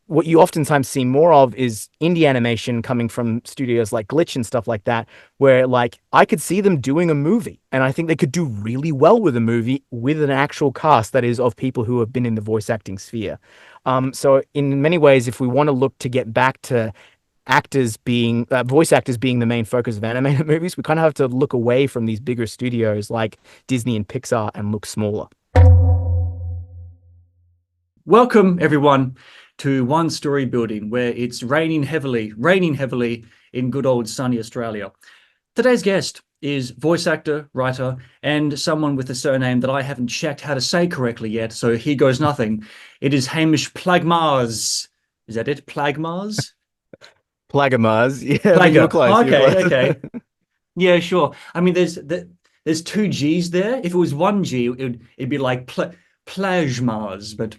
what you oftentimes see more of is indie animation coming from studios like Glitch and stuff like that, where like I could see them doing a movie, and I think they could do really well with a movie with an actual cast that is of people who have been in the voice acting sphere. So in many ways, if we want to look to get back to actors being voice actors being the main focus of animated movies, we kind of have to look away from these bigger studios like Disney and Pixar and look smaller. Welcome, everyone, to One Story Building, where it's raining heavily in good old sunny Australia. Today's guest is voice actor, writer, and someone with a surname that I haven't checked how to say correctly yet, so here goes nothing. It is Hamish Plaggemars. Is that it? Plaggemars? Plaggemars, yeah, but you were Plagger. close. You were Okay, close. okay. Yeah, sure. I mean, there's two G's there. If it was one G, it'd be like Plaggemars, but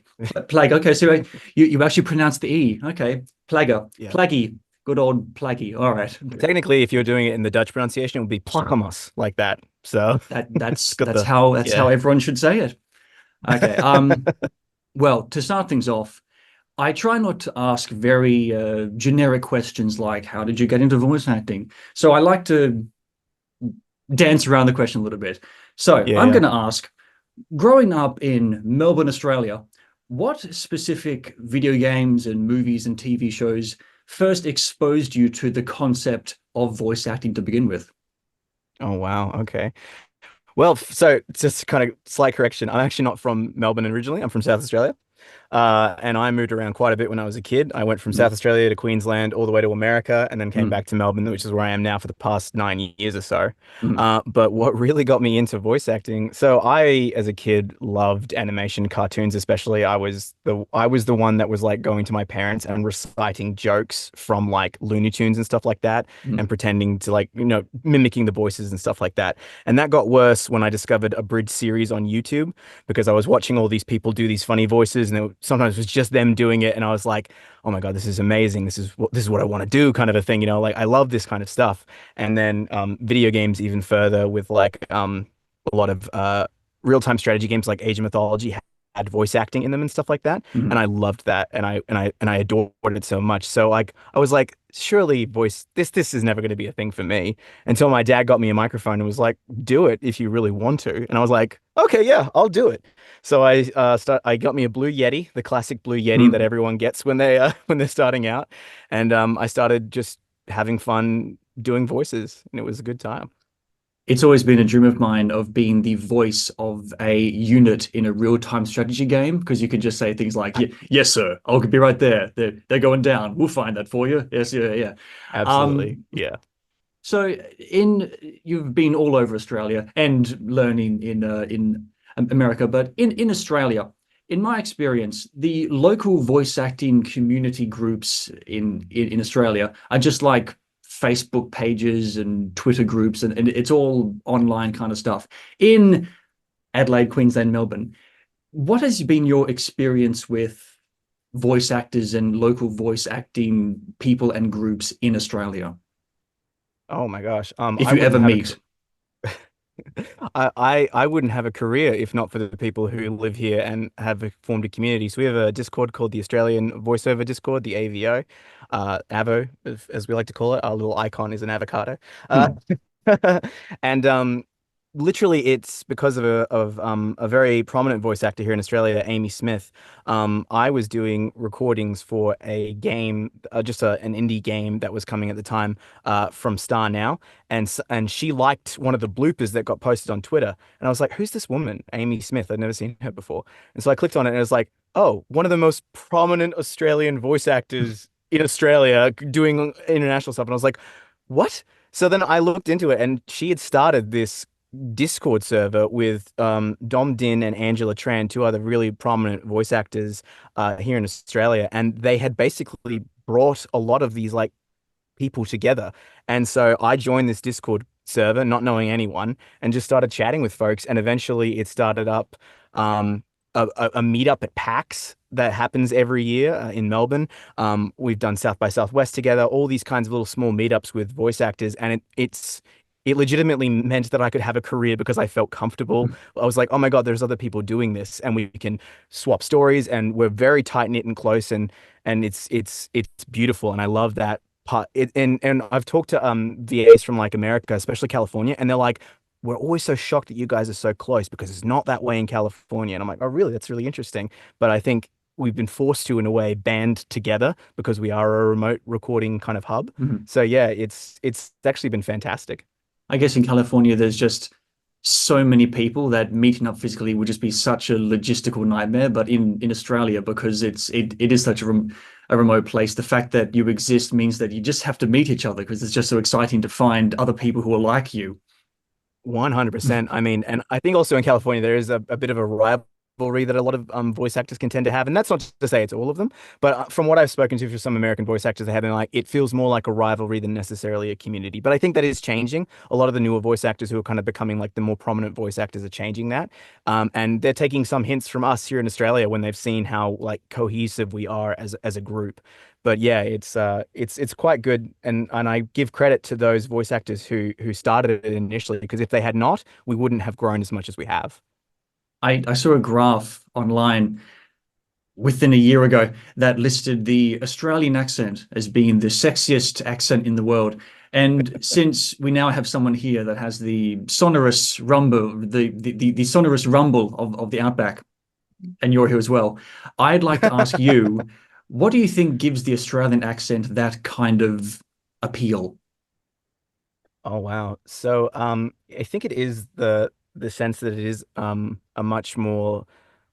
plague. Okay, so you actually pronounced the E. Okay, plagger, Yeah. plaggy, good old plaggy. All right, Technically, if you're doing it in the Dutch pronunciation, it would be Plakkemas like that. So that's it's got that's the how that's how yeah. everyone should say it. Okay. Well, to start things off, I try not to ask very generic questions like how did you get into voice acting? So I like to dance around the question a little bit. So Yeah, I'm yeah. going to ask, growing up in Melbourne, Australia, what specific video games and movies and TV shows first exposed you to the concept of voice acting to begin with? Oh wow. Okay. Well, so just kind of slight correction. I'm actually not from Melbourne originally. I'm from South Australia. And I moved around quite a bit when I was a kid. I went from Mm, South Australia to Queensland, all the way to America, and then came mm, back to Melbourne, which is where I am now for the past 9 years or so. mm, But what really got me into voice acting, so I, as a kid, loved animation, cartoons, especially. I was the one that was like going to my parents and reciting jokes from like Looney Tunes and stuff like that, mm. and pretending to like, mimicking the voices and stuff like that. And that got worse when I discovered a bridge series on YouTube because I was watching all these people do these funny voices, and sometimes it was just them doing it, and I was like, "Oh my God, this is amazing! This is what I want to do," kind of a thing, Like I love this kind of stuff. And then video games even further with like a lot of real-time strategy games like Age of Mythology had voice acting in them and stuff like that, and Mhm. I loved that, and I adored it so much. So like I was like, surely voice this is never going to be a thing for me until my dad got me a microphone and was like, do it if you really want to. And I was like, okay, yeah, I'll do it. So I got me a Blue Yeti, the classic Blue Yeti that Mm. everyone gets when they when they're starting out, and I started just having fun doing voices, and it was a good time. It's always been a dream of mine of being the voice of a unit in a real-time strategy game because you can just say things like, "Yes, sir, I'll be right there. They're going down. We'll find that for you." Yes, yeah, yeah. Absolutely, Um, yeah. so in you've been all over Australia and learning in America, but in Australia, in my experience, the local voice acting community groups in Australia are just like Facebook pages and Twitter groups, and it's all online kind of stuff. In Adelaide, Queensland, Melbourne, what has been your experience with voice actors and local voice acting people and groups in Australia, Oh my gosh. if I you wouldn't ever have a meet? I wouldn't have a career if not for the people who live here and have formed a community. So we have a Discord called the Australian Voiceover Discord, the AVO, AVO, as we like to call it. Our little icon is an avocado. Uh, Hmm. and literally it's because of a very prominent voice actor here in Australia, Amy Smith. I was doing recordings for a game, just an indie game that was coming at the time, from Star Now, and she liked one of the bloopers that got posted on Twitter, and I was like, "Who's this woman, Amy Smith? I'd never seen her before." And so I clicked on it, and it was like, "Oh, one of the most prominent Australian voice actors in Australia doing international stuff," and I was like, "What?" So then I looked into it, and she had started this Discord server with Dom Din and Angela Tran, two other really prominent voice actors here in Australia, and they had basically brought a lot of these like people together. And so I joined this Discord server, not knowing anyone, and just started chatting with folks. And eventually it started up a meetup at PAX that happens every year in Melbourne. We've done South by Southwest together, all these kinds of little small meetups with voice actors, and it's it legitimately meant that I could have a career because I felt comfortable. I was like, oh my God, there's other people doing this, and we can swap stories, and we're very tight knit and close, and it's beautiful, and I love that part. And I've talked to VAs from like America, especially California, and they're like, we're always so shocked that you guys are so close because it's not that way in California. And I'm like, oh, really? That's really interesting. But I think we've been forced to, in a way, band together because we are a remote recording kind of hub. Mhm. So yeah, it's actually been fantastic. I guess in California, there's just so many people that meeting up physically would just be such a logistical nightmare. But in Australia, because it is such a remote place, the fact that you exist means that you just have to meet each other because it's just so exciting to find other people who are like you. 100%. I mean, and I think also in California, there is a bit of a rivalry that a lot of voice actors can tend to have. And that's not to say it's all of them, but from what I've spoken to for some American voice actors, they have been like, it feels more like a rivalry than necessarily a community. But I think that is changing. A lot of the newer voice actors who are kind of becoming like the more prominent voice actors are changing that. And they're taking some hints from us here in Australia when they've seen how like cohesive we are as a group. But yeah, it's quite good, and I give credit to those voice actors who started it initially, because if they had not, we wouldn't have grown as much as we have. I saw a graph online within a year ago that listed the Australian accent as being the sexiest accent in the world. And since we now have someone here that has the sonorous rumble, the sonorous rumble of the outback, and you're here as well, I'd like to ask you, what do you think gives the Australian accent that kind of appeal? Oh wow. So I think it is the sense that it is a much more,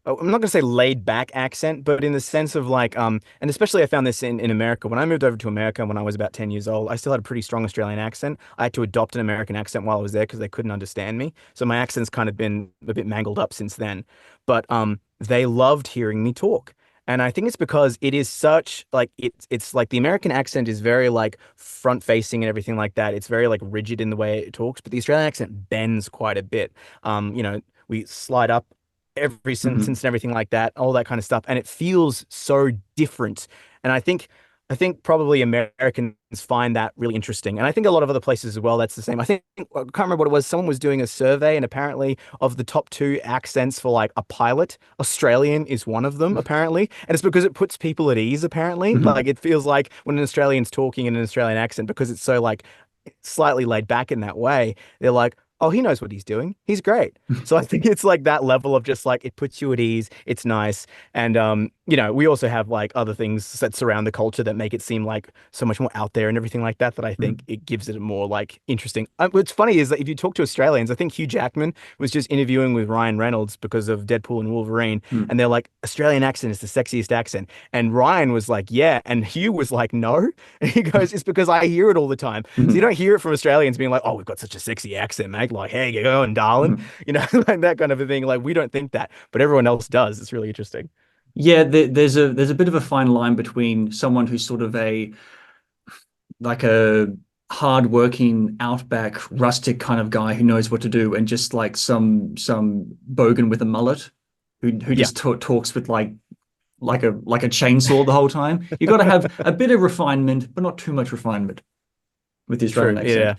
I'm not going to say laid back accent, but in the sense of like and especially I found this in America. When I moved over to America when I was about 10 years old, I still had a pretty strong Australian accent. I had to adopt an American accent while I was there because they couldn't understand me. So my accent's kind of been a bit mangled up since then. But they loved hearing me talk. And I think it's because it is such like it's like the American accent is very like front facing and everything like that. It's very like rigid in the way it talks, but the Australian accent bends quite a bit. We slide up every Mhm. sentence and everything like that, all that kind of stuff, and it feels so different. And I think probably Americans find that really interesting, and I think a lot of other places as well. That's the same. I think I can't remember what it was. Someone was doing a survey, and apparently, of the top two accents for like a pilot, Australian is one of them. Apparently, and it's because it puts people at ease. Apparently, like Mhm. it feels like when an Australian's talking in an Australian accent, because it's so like slightly laid back in that way, they're like, oh, he knows what he's doing. He's great. So I think it's like that level of just like it puts you at ease. It's nice. And we also have like other things that surround the culture that make it seem like so much more out there and everything like that, that I think Mhm. it gives it a more like interesting. What's funny is that if you talk to Australians, I think Hugh Jackman was just interviewing with Ryan Reynolds because of Deadpool and Wolverine, Mhm. and they're like, Australian accent is the sexiest accent. And Ryan was like, yeah, and Hugh was like, no. And he goes, it's because I hear it all the time. So you Mhm. don't hear it from Australians being like, "Oh, we've got such a sexy accent, mate. Like, hey, you going, darling?" Mhm. Like that kind of a thing. Like, we don't think that, but everyone else does. It's really interesting. Yeah, there's a bit of a fine line between someone who's sort of a like a hardworking outback rustic kind of guy who knows what to do, and just like some bogan with a mullet who Yeah, just talks with like a chainsaw the whole time. You got to have a bit of refinement, but not too much refinement with the Australian true. accent. Yeah.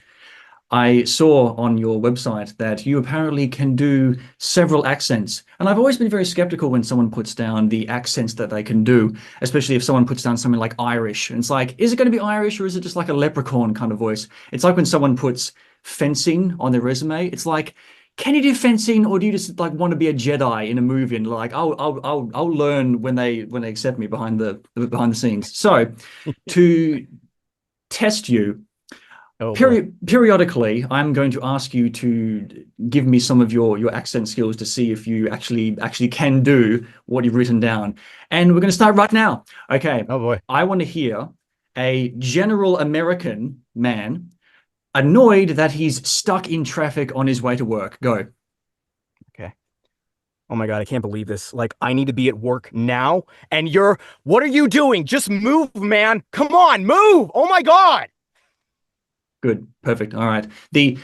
I saw on your website that you apparently can do several accents. And I've always been very skeptical when someone puts down the accents that they can do, especially if someone puts down something like Irish. And it's like, is it going to be Irish or is it just like a leprechaun kind of voice? It's like when someone puts fencing on their resume. It's like, can you do fencing or do you just like want to be a Jedi in a movie and like I'll learn when they accept me behind the scenes. So to test you, Oh boy. periodically, I'm going to ask you to give me some of your accent skills to see if you actually can do what you've written down. And we're going to start right now. Okay, Oh boy. I want to hear a general American man annoyed that he's stuck in traffic on his way to work. Go. Okay. Oh my God, I can't believe this. Like, I need to be at work now, and what are you doing? Just move, man. Come on, move. Oh my God. Good. Perfect. All right. The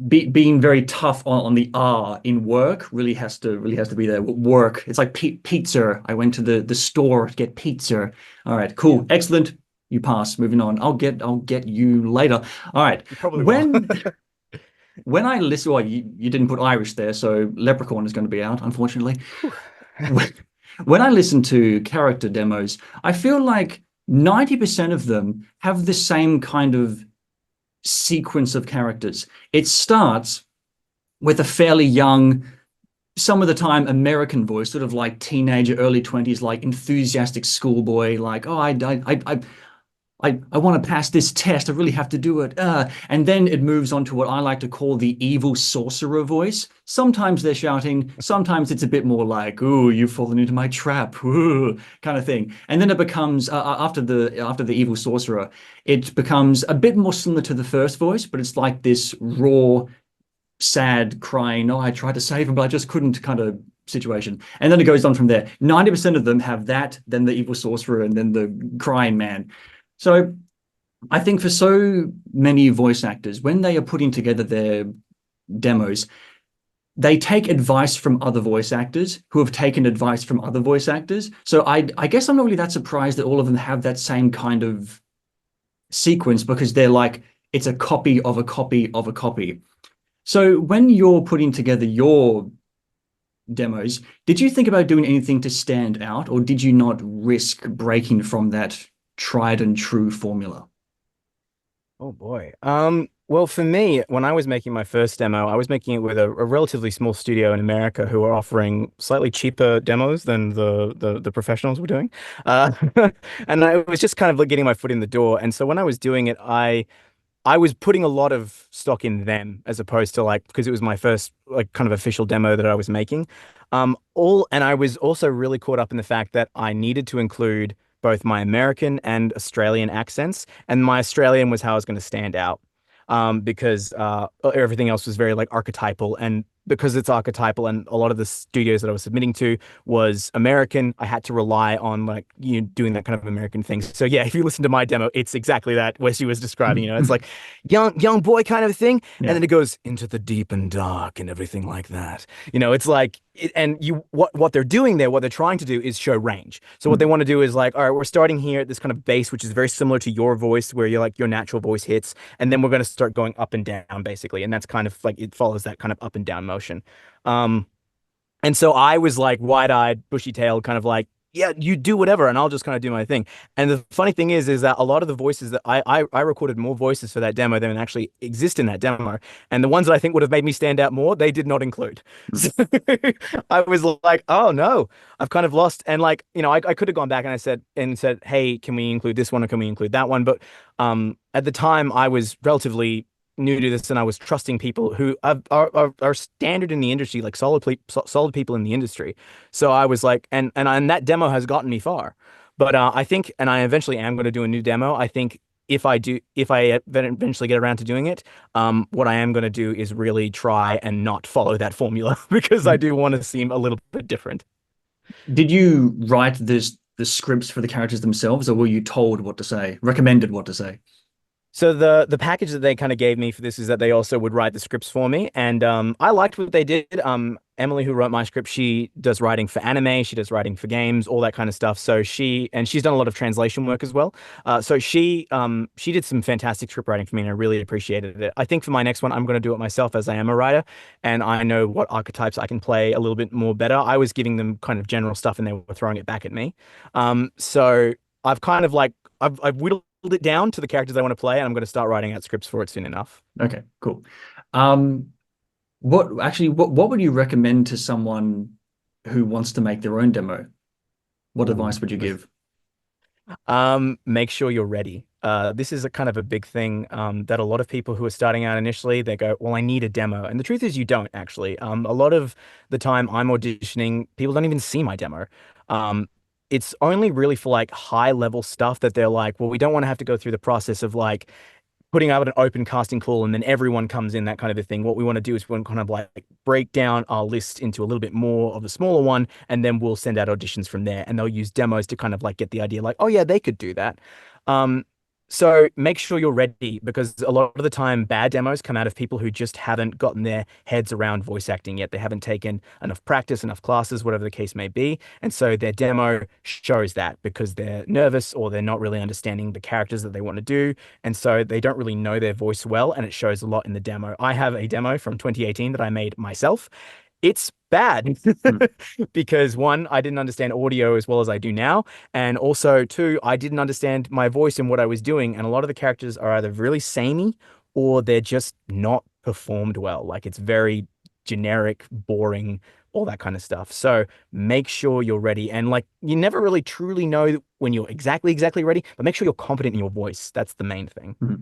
being very tough on the R in work really has to be there. Work. It's like pizza. I went to the store to get pizza. All right, Yeah. cool. Excellent. You pass. Moving on. I'll get you later. All right. You probably will. When I listen, well, you didn't put Irish there, so Leprechaun is going to be out, unfortunately. Whew. When, when I listen to character demos, I feel like 90% of them have the same kind of sequence of characters. It starts with a fairly young, some of the time American voice, sort of like teenager, early 20s, like enthusiastic schoolboy, like, oh, I want to pass this test. I really have to do it. And then it moves on to what I like to call the evil sorcerer voice. Sometimes they're shouting. Sometimes it's a bit more like, "Ooh, you've fallen into my trap," ooh, kind of thing. And then it becomes after the evil sorcerer, it becomes a bit more similar to the first voice, but it's like this raw, sad, crying, "Oh, I tried to save him, but I just couldn't," kind of situation. And then it goes on from there. 90% of them have that, then the evil sorcerer, and then the crying man. So I think for so many voice actors, when they are putting together their demos, they take advice from other voice actors who have taken advice from other voice actors. So I guess I'm not really that surprised that all of them have that same kind of sequence because they're like, it's a copy of a copy of a copy. So when you're putting together your demos, did you think about doing anything to stand out, or did you not risk breaking from that tried and true formula? Oh boy. Well, for me, when I was making my first demo, I was making it with a relatively small studio in America who were offering slightly cheaper demos than the professionals were doing. Uh, and I was just kind of like getting my foot in the door. And so when I was doing it, I was putting a lot of stock in them as opposed to like because it was my first like kind of official demo that I was making. All and I was also really caught up in the fact that I needed to include both my American and Australian accents, and my Australian was how I was going to stand out. Because everything else was very like archetypal, and because it's archetypal, and a lot of the studios that I was submitting to was American, I had to rely on like you doing that kind of American thing. So yeah, if you listen to my demo, it's exactly that where she was describing. It's like young boy kind of thing, and Yeah. then it goes into the deep and dark and everything like that. It's like and you what they're doing there, what they're trying to do is show range. So what they want to do is like, all right, we're starting here at this kind of base, which is very similar to your voice, where you're like your natural voice hits, and then we're going to start going up and down basically, and that's kind of like it follows that kind of up and down motion. Um, and so I was like wide-eyed, bushy-tailed, kind of like, yeah, you do whatever, and I'll just kind of do my thing. And the funny thing is that a lot of the voices that I recorded more voices for that demo than actually exist in that demo, and the ones that I think would have made me stand out more, they did not include. So I was like, oh no, I've kind of lost. And like, I could have gone back and I said, hey, can we include this one or can we include that one? But at the time, I was relatively new to this and I was trusting people who are standard in the industry, like solid people in the industry. So I was like, and that demo has gotten me far. But I think, and I eventually am going to do a new demo. I think if I eventually get around to doing it, what I am going to do is really try and not follow that formula because I do want to seem a little bit different. Did you write the scripts for the characters themselves, or were you told what to say, recommended what to say? So the package that they kind of gave me for this is that they also would write the scripts for me, and I liked what they did. Emily, who wrote my script, she does writing for anime, she does writing for games, all that kind of stuff. So she's done a lot of translation work as well. So she did some fantastic script writing for me, and I really appreciated it. I think for my next one, I'm going to do it myself as I am a writer, and I know what archetypes I can play a little bit more better. I was giving them kind of general stuff, and they were throwing it back at me. So I've kind of like I've whittled it down to the characters I want to play, and I'm going to start writing out scripts for it soon enough. Okay, cool. Um, what would you recommend to someone who wants to make their own demo? What Ooh. advice would you give? Make sure you're ready. This is a kind of a big thing that a lot of people who are starting out initially, they go, well, I need a demo. And the truth is you don't actually. A lot of the time I'm auditioning, people don't even see my demo. It's only really for like high level stuff that they're like, well, we don't want to have to go through the process of like putting out an open casting call and then everyone comes in, that kind of a thing. What we want to do is we want to kind of like break down our list into a little bit more of the smaller one, and then we'll send out auditions from there. And they'll use demos to kind of like get the idea, like, oh yeah, they could do that. Um, So make sure you're ready because a lot of the time bad demos come out of people who just haven't gotten their heads around voice acting yet. They haven't taken enough practice, enough classes, whatever the case may be. And so their demo shows that because they're nervous or they're not really understanding the characters that they want to do. And so they don't really know their voice well, and it shows a lot in the demo. I have a demo from 2018 that I made myself. It's bad Hmm. because one, I didn't understand audio as well as I do now. And also, two, I didn't understand my voice and what I was doing. And a lot of the characters are either really samey or they're just not performed well. Like it's very generic, boring, all that kind of stuff. So make sure you're ready. And like you never really truly know when you're exactly ready, but make sure you're confident in your voice. That's the main thing. Hmm.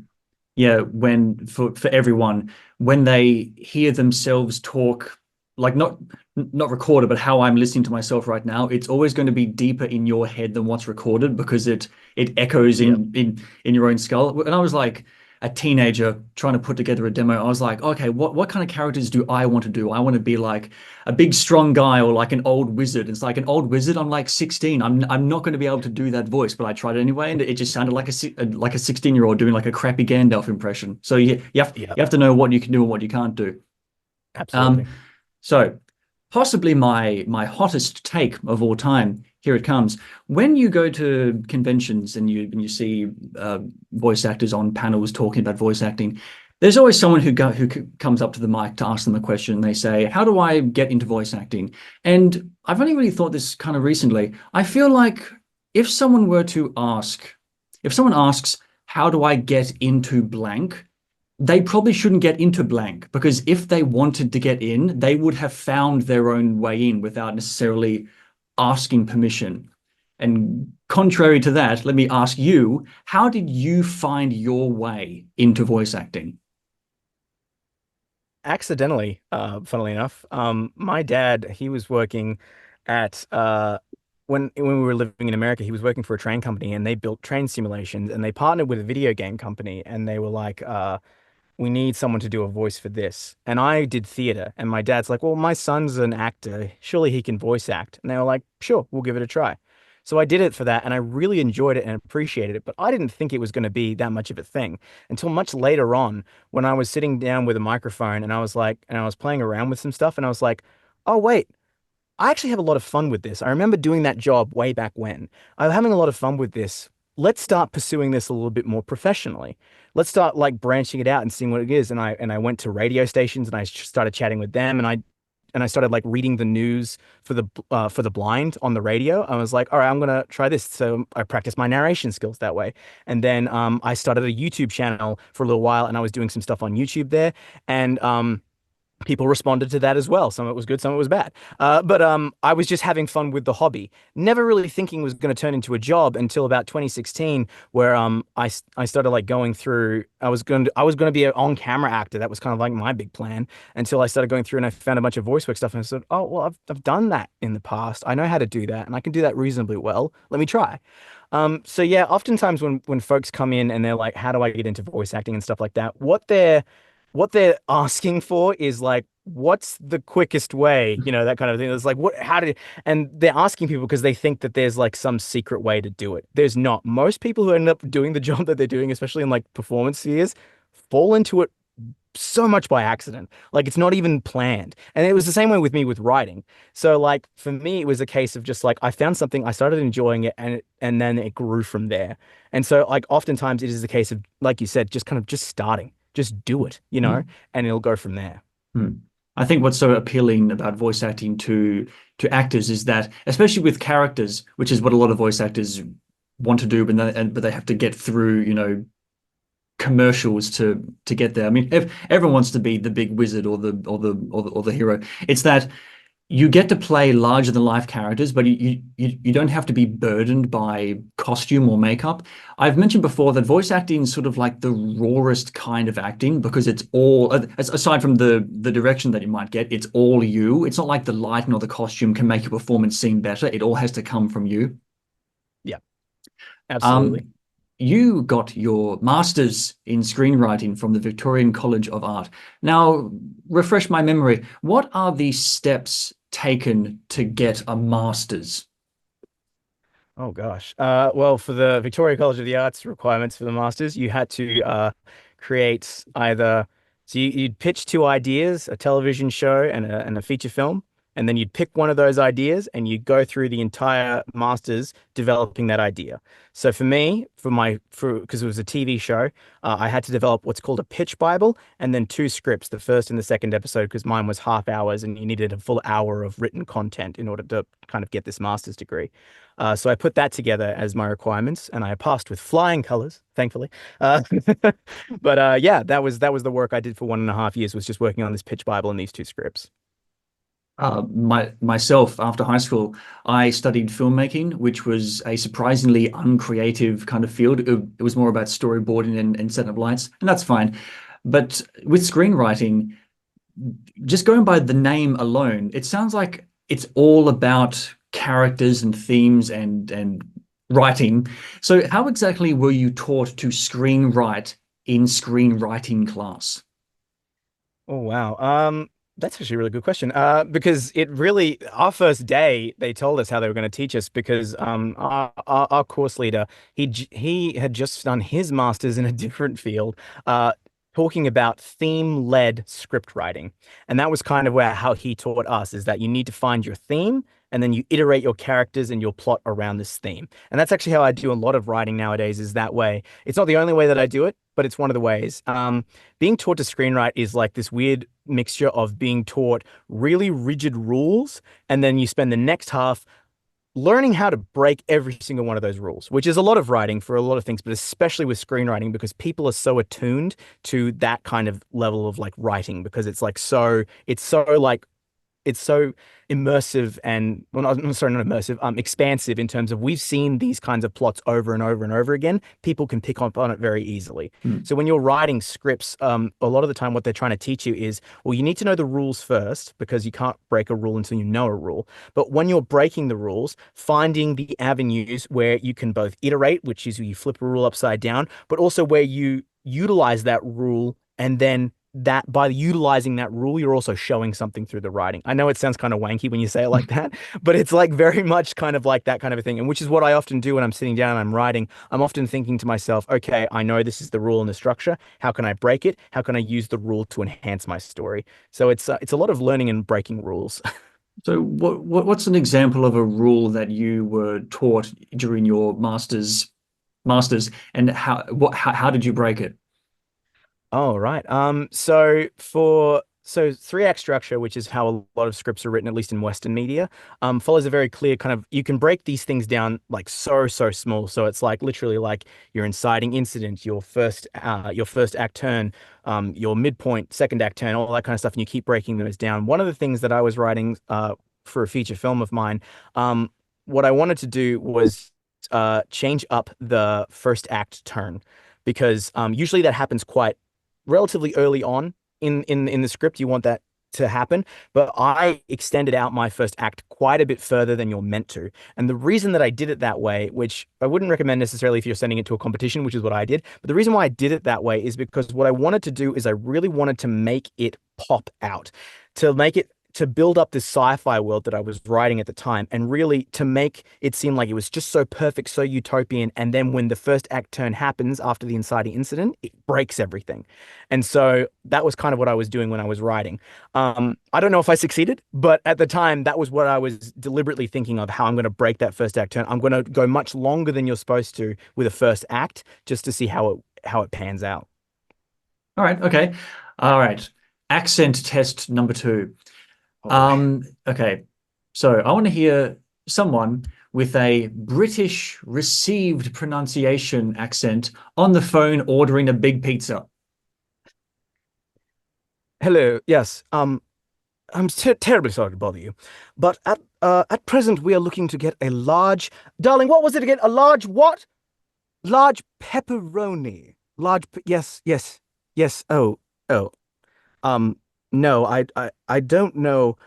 Yeah, when for everyone, when they hear themselves talk, like not recorded, but how I'm listening to myself right now, it's always going to be deeper in your head than what's recorded because it echoes Yep. in your own skull. And I was like a teenager trying to put together a demo. I was like, okay, what kind of characters do I want to do? I want to be like a big strong guy or like an old wizard. It's like an old wizard. I'm like 16. I'm not going to be able to do that voice, but I tried it anyway, and it just sounded like a 16-year-old doing like a crappy Gandalf impression. So Yep. you have to know what you can do and what you can't do. Um, Absolutely. so possibly my hottest take of all time. Here it comes. When you go to conventions and you see voice actors on panels talking about voice acting, there's always someone who comes up to the mic to ask them a question. They say, "How do I get into voice acting?" And I've only really thought this kind of recently. I feel like if someone were to ask, if someone asks, "How do I get into blank?" they probably shouldn't get into blank because if they wanted to get in, they would have found their own way in without necessarily asking permission. And contrary to that, let me ask you, how did you find your way into voice acting? Accidentally, funnily enough. My dad, he was working at when we were living in America, he was working for a train company and they built train simulations and they partnered with a video game company and they were like, we need someone to do a voice for this. And I did theater and my dad's like, well, my son's an actor. Surely he can voice act. And they were like, sure, we'll give it a try. So I did it for that and I really enjoyed it and appreciated it, but I didn't think it was going to be that much of a thing until much later on when I was sitting down with a microphone and I was like, and I was playing around with some stuff and I was like, oh, wait, I actually have a lot of fun with this. I remember doing that job way back when. I'm having a lot of fun with this. Let's start pursuing this a little bit more professionally. Let's start like branching it out and seeing what it is. And I went to radio stations and I started chatting with them and I started like reading the news for the blind on the radio. I was like, all right, I'm gonna try this. So I practiced my narration skills that way. And then I started a YouTube channel for a little while and I was doing some stuff on YouTube there. And people responded to that as well. Some of it was good, some of it was bad. But I was just having fun with the hobby, never really thinking it was going to turn into a job until about 2016, where I started like going through. I was going to be an on-camera actor. That was kind of like my big plan until I started going through and I found a bunch of voice work stuff and I said, oh well, I've done that in the past. I know how to do that and I can do that reasonably well. Let me try. So yeah, oftentimes when folks come in and they're like, how do I get into voice acting and stuff like that, what they're asking for is like, what's the quickest way, that kind of thing. It's like, and they're asking people because they think that there's like some secret way to do it. There's not. Most people who end up doing the job that they're doing, especially in like performance spheres, fall into it so much by accident. Like it's not even planned. And it was the same way with me with writing. So like for me, it was a case of just like I found something, I started enjoying it, and then it grew from there. And so like oftentimes it is the case of, like you said, just kind of just starting. Just do it, and it'll go from there. Hmm. I think what's so appealing about voice acting to actors is that, especially with characters, which is what a lot of voice actors want to do, but they have to get through, commercials to get there. I mean, if everyone wants to be the big wizard or the hero, it's that you get to play larger than life characters, but you don't have to be burdened by costume or makeup. I've mentioned before that voice acting is sort of like the rawest kind of acting because it's all, aside from the direction that you might get, it's all you. It's not like the lighting or the costume can make your performance seem better. It all has to come from you. Yeah, Um, absolutely. you got your master's in screenwriting from the Victorian College of Art. Now, refresh my memory. What are the steps taken to get a master's? Oh gosh. Well, for the Victorian College of the Arts requirements for the masters, you had to create either you'd pitch two ideas, a television show and a feature film, and then you'd pick one of those ideas and you'd go through the entire masters developing that idea. So for me, for because it was a TV show, I had to develop what's called a pitch Bible and then two scripts, the first and the second episode, because mine was half hours and you needed a full hour of written content in order to kind of get this master's degree. So I put that together as my requirements, and I passed with flying colors, thankfully. Uh, but yeah, that was the work I did for 1.5 years, was just working on this pitch Bible and these two scripts. Myself, after high school, I studied filmmaking, which was a surprisingly uncreative kind of field. It was more about storyboarding and setting up lights, and that's fine. But with screenwriting, just going by the name alone, it sounds like it's all about characters and themes and writing. So how exactly were you taught to screenwrite in screenwriting class? Oh wow. That's actually a really good question. Because it really, our first day, they told us how they were going to teach us because our course leader, he had just done his master's in a different field, talking about theme-led script writing, and that was kind of where how he taught us is that you need to find your theme. And then you iterate your characters and your plot around this theme. And that's actually how I do a lot of writing nowadays, is that way. It's not the only way that I do it, but it's one of the ways. Being taught to screenwrite is like this weird mixture of being taught really rigid rules, and then you spend the next half learning how to break every single one of those rules, which is a lot of writing for a lot of things, but especially with screenwriting because people are so attuned to that kind of level of like writing because it's so immersive and well, not, sorry, not immersive, expansive in terms of we've seen these kinds of plots over and over and over again. People can pick up on it very easily. Hmm. So when you're writing scripts, a lot of the time what they're trying to teach you is, well, you need to know the rules first because you can't break a rule until you know a rule. But when you're breaking the rules, finding the avenues where you can both iterate, which is you flip a rule upside down, but also where you utilize that rule and then that by utilizing that rule, you're also showing something through the writing. I know it sounds kind of wanky when you say it like that, but it's like very much kind of like that kind of a thing. And which is what I often do when I'm sitting down and I'm writing. I'm often thinking to myself, okay, I know this is the rule and the structure. How can I break it? How can I use the rule to enhance my story? So it's a lot of learning and breaking rules. So what's an example of a rule that you were taught during your masters and how did you break it? Oh, right. So 3 act structure, which is how a lot of scripts are written, at least in Western media, follows a very clear kind of you can break these things down like so small. So it's like literally like your inciting incident, your first act turn, your midpoint, second act turn, all that kind of stuff, and you keep breaking those down. One of the things that I was writing for a feature film of mine, what I wanted to do was change up the first act turn because usually that happens quite relatively early on in the script. You want that to happen, but I extended out my first act quite a bit further than you're meant to. And the reason that I did it that way, which I wouldn't recommend necessarily if you're sending it to a competition, which is what I did, but the reason why I did it that way is because what I wanted to do is I really wanted to make it pop out, to make it to build up this sci-fi world that I was writing at the time and really to make it seem like it was just so perfect, so utopian. And then when the first act turn happens after the inciting incident, it breaks everything. And so that was kind of what I was doing when I was writing. I don't know if I succeeded, but at the time, that was what I was deliberately thinking of, how I'm going to break that first act turn. I'm going to go much longer than you're supposed to with a first act just to see how it pans out. All right, okay. All right. Accent test number two. Oh boy. Okay. So I want to hear someone with a British received pronunciation accent on the phone ordering a big pizza. Hello. Yes. I'm terribly sorry to bother you, but at present we are looking to get a large, darling. What was it again? A large what? Large pepperoni. Yes, yes, yes. Oh. Um, no, I don't know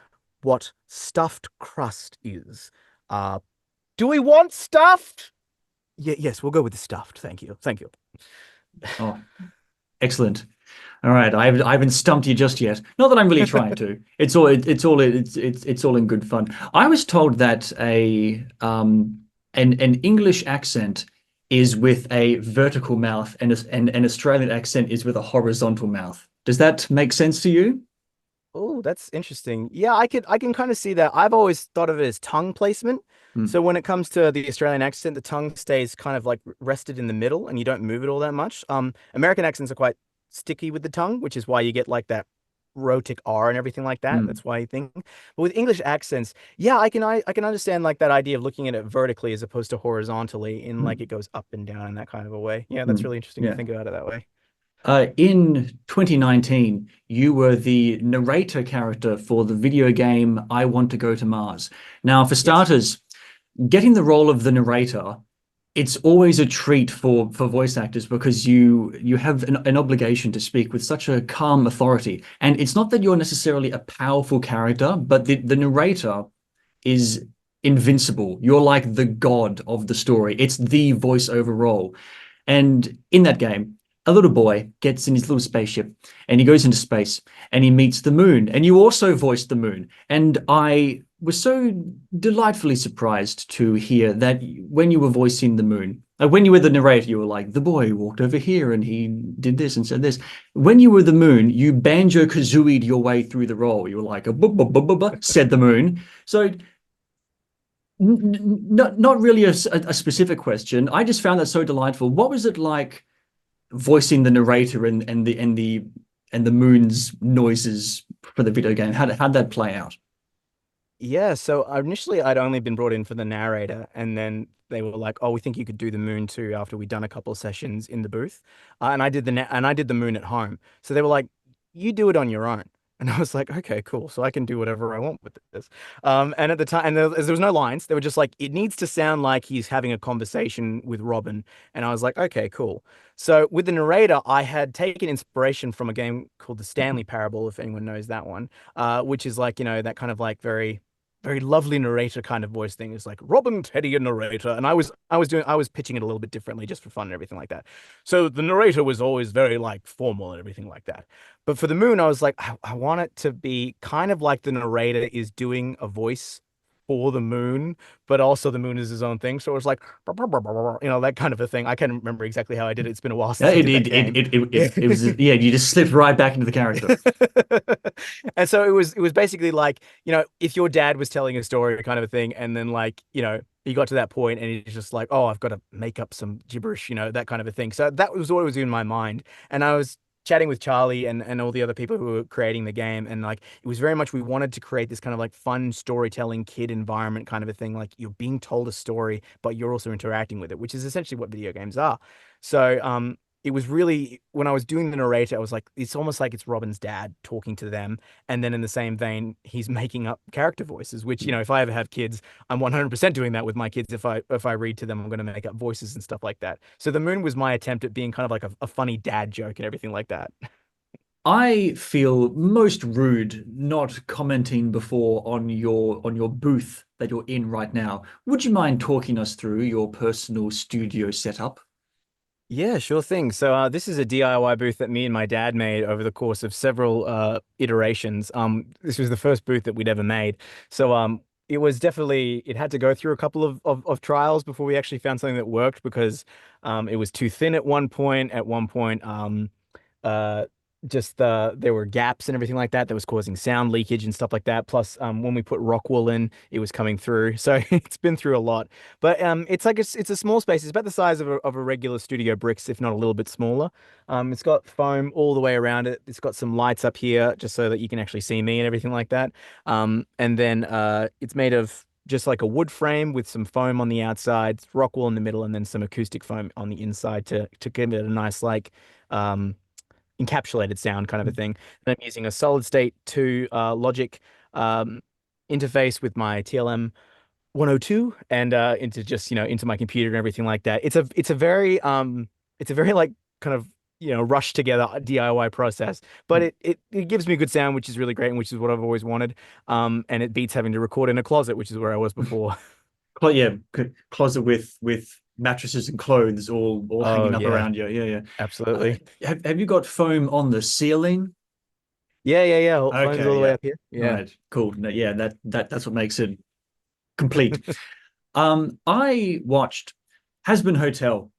what stuffed crust is. Uh, do we want stuffed? Yes, we'll go with the stuffed. Thank you. Thank you. Oh, excellent. All right, I haven't stumped you just yet. Not that I'm really trying to. It's all in good fun. I was told that an English accent is with a vertical mouth and an Australian accent is with a horizontal mouth. Does that make sense to you? Oh, that's interesting. Yeah, I can kind of see that. I've always thought of it as tongue placement. Hmm. So when it comes to the Australian accent, the tongue stays kind of like rested in the middle and you don't move it all that much. American accents are quite sticky with the tongue, which is why you get like that rhotic R and everything like that. Hmm. That's why you think. But with English accents, yeah, I can understand like that idea of looking at it vertically as opposed to horizontally in Hmm. like it goes up and down in that kind of a way. Yeah, Hmm. that's really interesting to Yeah. think about it that way. In 2019, you were the narrator character for the video game I Want to Go to Mars. Now, for Yes. starters, getting the role of the narrator, it's always a treat for voice actors because you have an obligation to speak with such a calm authority. And it's not that you're necessarily a powerful character, but the narrator is invincible. You're like the god of the story. It's the voiceover role. And in that game, a little boy gets in his little spaceship and he goes into space and he meets the moon. And you also voiced the moon. And I was so delightfully surprised to hear that when you were voicing the moon, when you were the narrator, you were like, the boy walked over here and he did this and said this. When you were the moon, you banjo kazooied your way through the role. You were like, a bu bu bu bu bu, said the moon. So not really a specific question. I just found that so delightful. What was it like voicing the narrator and the moon's noises for the video game? How'd that play out? Yeah, so initially I'd only been brought in for the narrator, and then they were like, "Oh, we think you could do the moon too." After we'd done a couple of sessions in the booth, and I did the moon at home. So they were like, "You do it on your own," and I was like, "Okay, cool. So I can do whatever I want with this." And at the time, and there was no lines. They were just like, "It needs to sound like he's having a conversation with Robin," and I was like, "Okay, cool." So with the narrator, I had taken inspiration from a game called the Stanley Parable, if anyone knows that one, which is like that kind of like very lovely narrator kind of voice thing is like Robin Teddy a narrator, and I was pitching it a little bit differently just for fun and everything like that. So the narrator was always very like formal and everything like that. But for the moon I was like I want it to be kind of like the narrator is doing a voice for the moon, but also the moon is his own thing. So it was like that kind of a thing. I can't remember exactly how I did it. It's been a while Yeah, since I did that game. it was yeah, you just slipped right back into the character. And so it was basically like, if your dad was telling a story kind of a thing, and then like, he got to that point and he's just like, oh, I've got to make up some gibberish, that kind of a thing. So that was what was in my mind. And I was chatting with Charlie and all the other people who were creating the game. And like, it was very much, we wanted to create this kind of like fun storytelling kid environment kind of a thing. Like you're being told a story, but you're also interacting with it, which is essentially what video games are. So, it was really when I was doing the narrator, I was like, it's almost like it's Robin's dad talking to them. And then in the same vein, he's making up character voices, which, if I ever have kids, I'm 100% doing that with my kids. If I read to them, I'm going to make up voices and stuff like that. So the moon was my attempt at being kind of like a funny dad joke and everything like that. I feel most rude not commenting before on your booth that you're in right now. Would you mind talking us through your personal studio setup? Yeah, sure thing. So this is a DIY booth that me and my dad made over the course of several iterations. This was the first booth that we'd ever made. So it was definitely it had to go through a couple of trials before we actually found something that worked because it was too thin at one point. At one point, uh just there were gaps and everything like that that was causing sound leakage and stuff like that. Plus, when we put rock wool in, it was coming through. So it's been through a lot. But it's like it's a small space. It's about the size of a regular studio bricks, if not a little bit smaller. It's got foam all the way around it. It's got some lights up here just so that you can actually see me and everything like that. And then it's made of just like a wood frame with some foam on the outside, rock wool in the middle, and then some acoustic foam on the inside to give it a nice like encapsulated sound kind of a thing. And I'm using a solid state 2 logic um, interface with my TLM 102 and into just into my computer and everything like that. It's a very like kind of rush together DIY process, but it gives me good sound, which is really great and which is what I've always wanted. And it beats having to record in a closet, which is where I was before. Yeah, closet with mattresses and clothes all Oh hanging up yeah, around you. Yeah, yeah. absolutely. Have you got foam on the ceiling? Yeah. Phone's all Okay, the way yeah. up here. All Yeah. right, cool. No, yeah, that's what makes it complete. I watched Has Been Hotel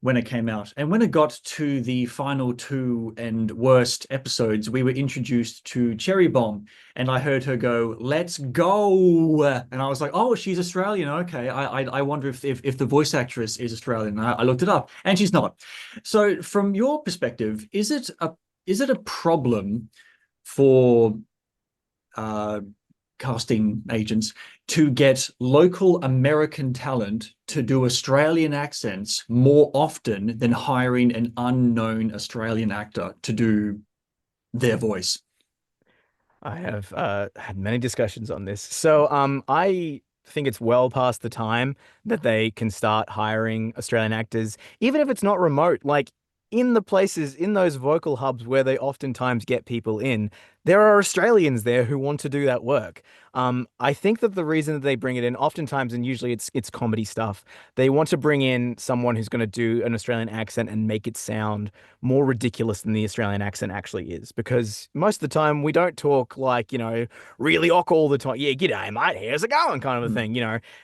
when it came out, and when it got to the final two and worst episodes, we were introduced to Cherry Bomb, and I heard her go, "Let's go," and I was like, "Oh, she's Australian. Okay, I wonder if the voice actress is Australian." I looked it up, and she's not. So, from your perspective, is it a problem for uh, casting agents to get local American talent to do Australian accents more often than hiring an unknown Australian actor to do their voice? I have had many discussions on this. So I think it's well past the time that they can start hiring Australian actors, even if it's not remote. Like in the places, in those vocal hubs where they oftentimes get people in, there are Australians there who want to do that work. I think that the reason that they bring it in, oftentimes, and usually it's comedy stuff, they want to bring in someone who's going to do an Australian accent and make it sound more ridiculous than the Australian accent actually is. Because most of the time we don't talk like, really awkward all the time. Yeah, g'day, mate, how's it going? Kind of a Mm, thing,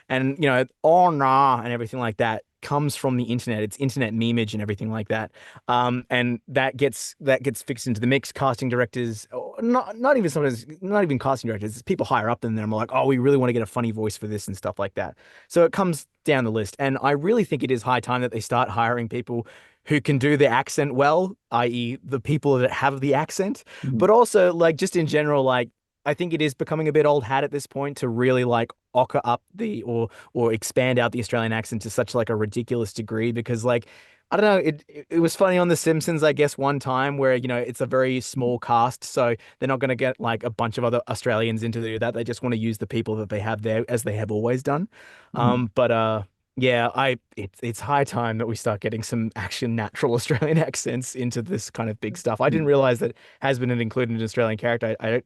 and, oh, nah, and everything like that comes from the internet. It's internet memeage and everything like that. And that gets fixed into the mix. Casting directors, or not even sometimes, not even casting directors, it's people higher up than them are like, oh, we really want to get a funny voice for this and stuff like that. So it comes down the list. And I really think it is high time that they start hiring people who can do the accent well, i.e., the people that have the accent, mm, but also like just in general, like I think it is becoming a bit old hat at this point to really like ocker up the or expand out the Australian accent to such like a ridiculous degree because like I don't know, it was funny on The Simpsons, I guess, one time where, it's a very small cast, so they're not going to get like a bunch of other Australians in to do that. They just want to use the people that they have there as they have always done. mm, But yeah, it's high time that we start getting some action natural Australian accents into this kind of big stuff. I didn't mm. realize that has been an included an Australian character. I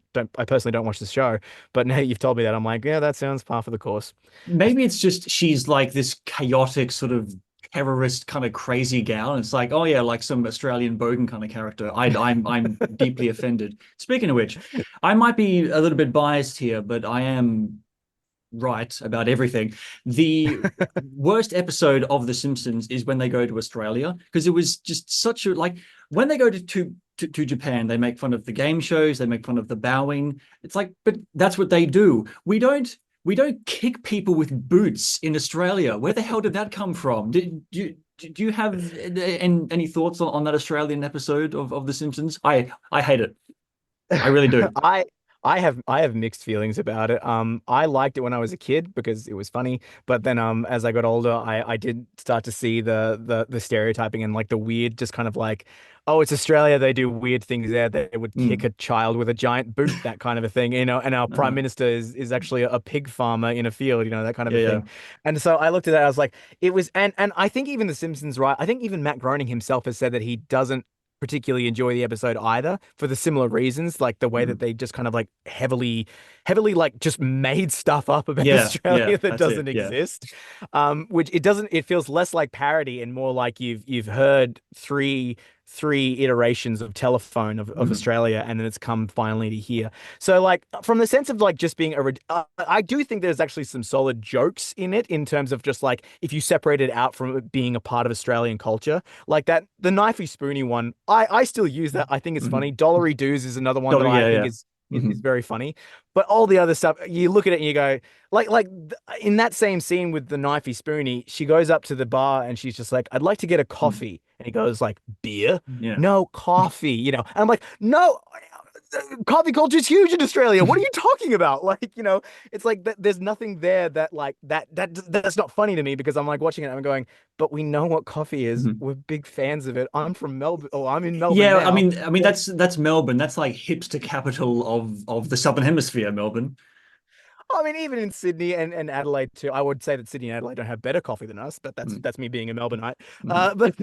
personally don't watch the show, but now you've told me that I'm like, yeah, that sounds par for the course. Maybe it's just she's like this chaotic sort of terrorist kind of crazy gal. And it's like, oh yeah, like some Australian bogan kind of character. I'm deeply offended. Speaking of which, I might be a little bit biased here, but I am right about everything. The worst episode of The Simpsons is when they go to Australia because it was just such a like when they go to Japan, they make fun of the game shows, they make fun of the bowing. It's like, but that's what they do. We don't kick people with boots in Australia. Where the hell did that come from? Do you have any thoughts on that Australian episode of The Simpsons? I hate it. I really do. I I have mixed feelings about it. I liked it when I was a kid because it was funny, but then as I got older, I did start to see the stereotyping and like the weird, just kind of like, oh, it's Australia, they do weird things there. They would kick Mm. a child with a giant boot, that kind of a thing, and our prime Uh, minister is actually a pig farmer in a field, that kind of yeah, a yeah. thing. And so I looked at that, I was like, it was, and I think even The Simpsons, right? I think even Matt Groening himself has said that he doesn't particularly enjoy the episode either for the similar reasons, like the way that Mm. they just kind of like heavily like just made stuff up about Yeah, yeah, Australia that that's it. doesn't Yeah. exist. Which it feels less like parody and more like you've heard three iterations of telephone of Mhm. Australia, and then it's come finally to here. So like from the sense of like just being I do think there's actually some solid jokes in it in terms of just like if you separate it out from it being a part of Australian culture, like that the knifey spoony one. I still use that. I think it's funny. Mhm. Dollary doos is another one that Totally, I yeah, think yeah. is Mhm. very funny. But all the other stuff, you look at it and you go, in that same scene with the knifey spoony, she goes up to the bar and she's just like, "I'd like to get a Mm. coffee," and he goes like, "Beer? Yeah. No, coffee." And I'm like, "No, coffee culture is huge in Australia. What are you talking about?" Like, it's like there's nothing there that like that's not funny to me because I'm like watching it and I'm going, "But we know what coffee is. Mhm. We're big fans of it. I'm from Melbourne. Oh, I'm in Melbourne Yeah, I now." mean, I mean that's Melbourne. That's like hipster capital of the Southern Hemisphere, Melbourne. I mean, even in Sydney and Adelaide too, I would say that Sydney and Adelaide don't have better coffee than us, but that's Mm. that's me being a Melbourneite. Mhm. But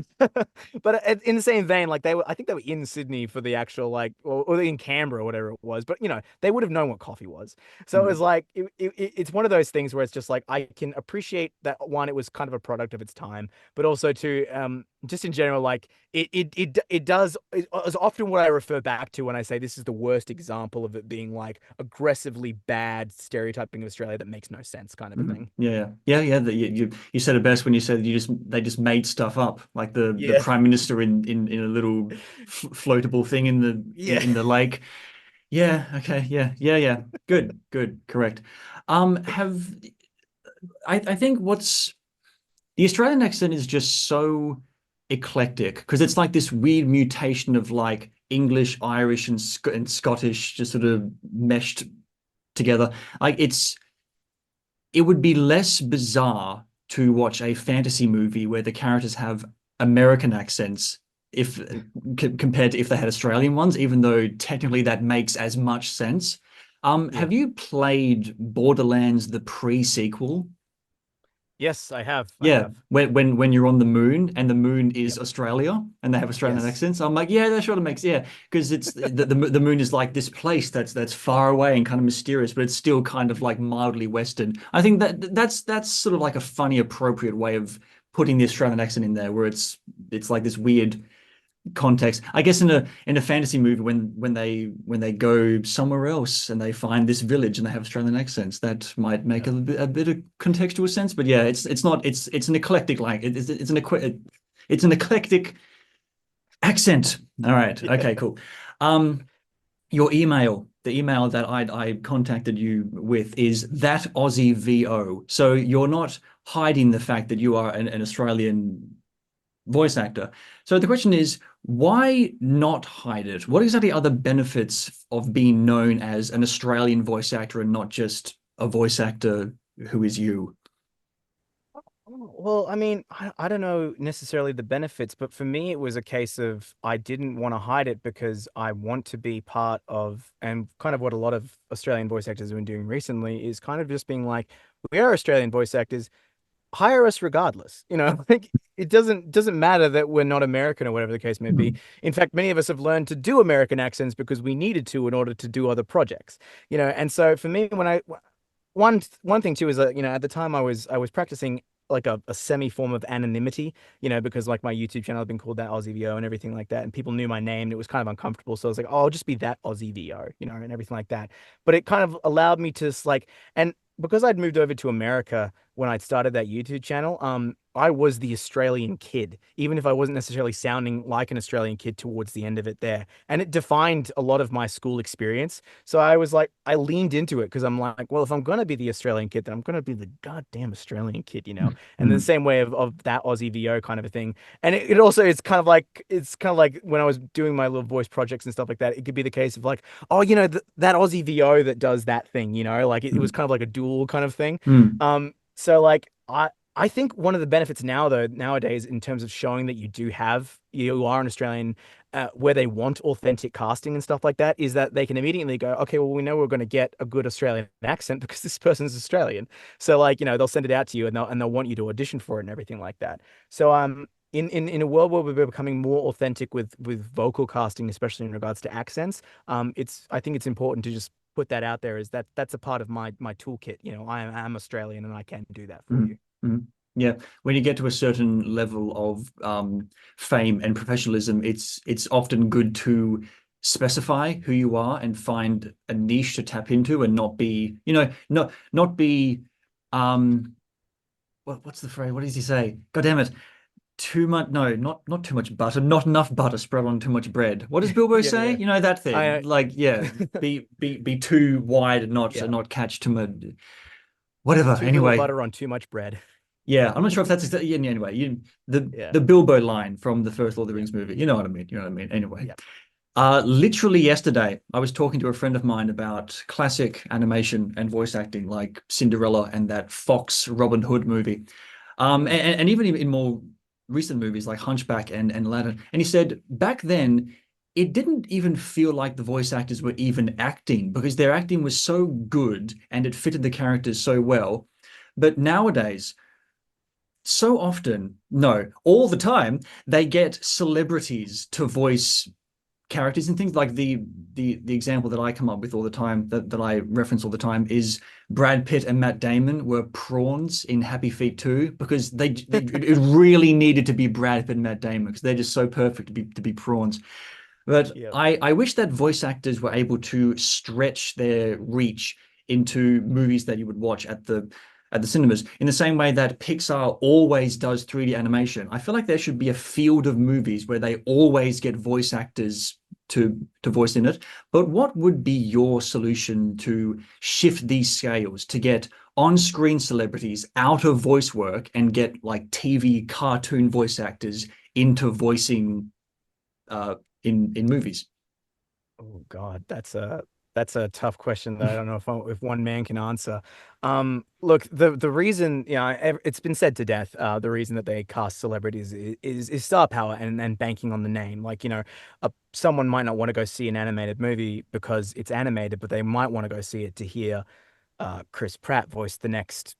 but in the same vein, like I think they were in Sydney for the actual like, or in Canberra or whatever it was. But they would have known what coffee was. So it was Mhm. like it's one of those things where it's just like I can appreciate that one, it was kind of a product of its time, but also too, just in general, like it does is often what I refer back to when I say this is the worst example of it being like aggressively bad stereotyping of Australia that makes no sense, kind of a Mm. thing. Yeah. You said it best when you said they just made stuff up, like the Yeah, prime minister in a little floatable thing yeah, in the lake. Yeah. Okay. Yeah. Good. Correct. Have I think what's the Australian accent is just so eclectic because it's like this weird mutation of like English, Irish, and Scottish just sort of meshed together. Like it would be less bizarre to watch a fantasy movie where the characters have American accents if compared to if they had Australian ones, even though technically that makes as much sense. yeah. Have you played Borderlands, the pre-sequel? Yes, I have. I Yeah, have. when you're on the moon and the moon is Yep. Australia and they have Australian Yes. accents, I'm like, yeah, that sort of makes yeah, because it's the moon is like this place that's far away and kind of mysterious, but it's still kind of like mildly Western. I think that's sort of like a funny, appropriate way of putting the Australian accent in there, where it's like this weird context. I guess in a fantasy movie when they go somewhere else and they find this village and they have Australian accents, that might make Yeah. a bit of contextual sense. But yeah, it's not it's an eclectic like it's an eclectic accent. All right. Yeah. Okay, cool. Um your email, the email that I contacted you with is that Aussie VO. So you're not hiding the fact that you are an Australian voice actor. So the question is, why not hide it? What exactly are the benefits of being known as an Australian voice actor and not just a voice actor who is you? Well, I mean, I don't know necessarily the benefits, but for me, it was a case of I didn't want to hide it because I want to be part of, and kind of what a lot of Australian voice actors have been doing recently is kind of just being like, we are Australian voice actors, hire us regardless. Like it doesn't matter that we're not American or whatever the case may be. Mm, In fact, many of us have learned to do American accents because we needed to in order to do other projects. And so for me, when I one thing too is that at the time I was practicing like a semi form of anonymity, because like my YouTube channel had been called that Aussie VO and everything like that, and people knew my name and it was kind of uncomfortable. So I was like, oh, I'll just be that Aussie VO, and everything like that. But it kind of allowed me to like, and because I'd moved over to America when I'd started that YouTube channel, I was the Australian kid, even if I wasn't necessarily sounding like an Australian kid towards the end of it there. And it defined a lot of my school experience. So I was like, I leaned into it because I'm like, well, if I'm going to be the Australian kid, then I'm going to be the goddamn Australian kid. And the mm, same way of that Aussie VO kind of a thing. And it also, it's kind of like when I was doing my little voice projects and stuff like that, it could be the case of like, oh, that Aussie VO that does that thing, like it was mm, kind of like a dual kind of thing. mm, So like I think one of the benefits nowadays in terms of showing that you are an Australian, where they want authentic casting and stuff like that, is that they can immediately go, okay, well, we know we're going to get a good Australian accent because this person's Australian. So like, they'll send it out to you and they'll want you to audition for it and everything like that. So in a world where we're becoming more authentic with vocal casting, especially in regards to accents, I think it's important to just put that out there is that's a part of my toolkit. I am Australian and I can do that for mm, you. mm. Yeah, when you get to a certain level of fame and professionalism, it's often good to specify who you are and find a niche to tap into and not be, not be what's the phrase? What does he say? God damn it. Too much, no, not too much butter, not enough butter spread on too much bread. What does Bilbo Yeah, say? yeah. You know that thing. I Like, yeah, be too wide and Yeah. not catch too much. Whatever. Too little Anyway, butter on too much bread. yeah, I'm not sure if that's yeah, anyway. Yeah. The Bilbo line from the first Lord of the Rings movie. You know what I mean. You know what I mean. Anyway, Yeah. literally yesterday, I was talking to a friend of mine about classic animation and voice acting, like Cinderella and that Fox Robin Hood movie. Mm. And even in more recent movies like Hunchback and Aladdin. And he said back then, it didn't even feel like the voice actors were even acting because their acting was so good and it fitted the characters so well. But nowadays, so often, no, all the time, they get celebrities to voice characters and things like the example that I come up with all the time that I reference all the time is Brad Pitt and Matt Damon were prawns in Happy Feet 2 because it really needed to be Brad Pitt and Matt Damon because they're just so perfect to be prawns. But Yeah. I wish that voice actors were able to stretch their reach into movies that you would watch at the cinemas in the same way that Pixar always does 3D animation. I feel like there should be a field of movies where they always get voice actors to voice in it. But what would be your solution to shift these scales to get on-screen celebrities out of voice work and get like TV cartoon voice actors into voicing in movies? Oh God, that's a tough question that I don't know if one man can answer. Look, the reason, it's been said to death. The reason that they cast celebrities is star power and banking on the name. Like, someone might not want to go see an animated movie because it's animated, but they might want to go see it to hear Chris Pratt voice the next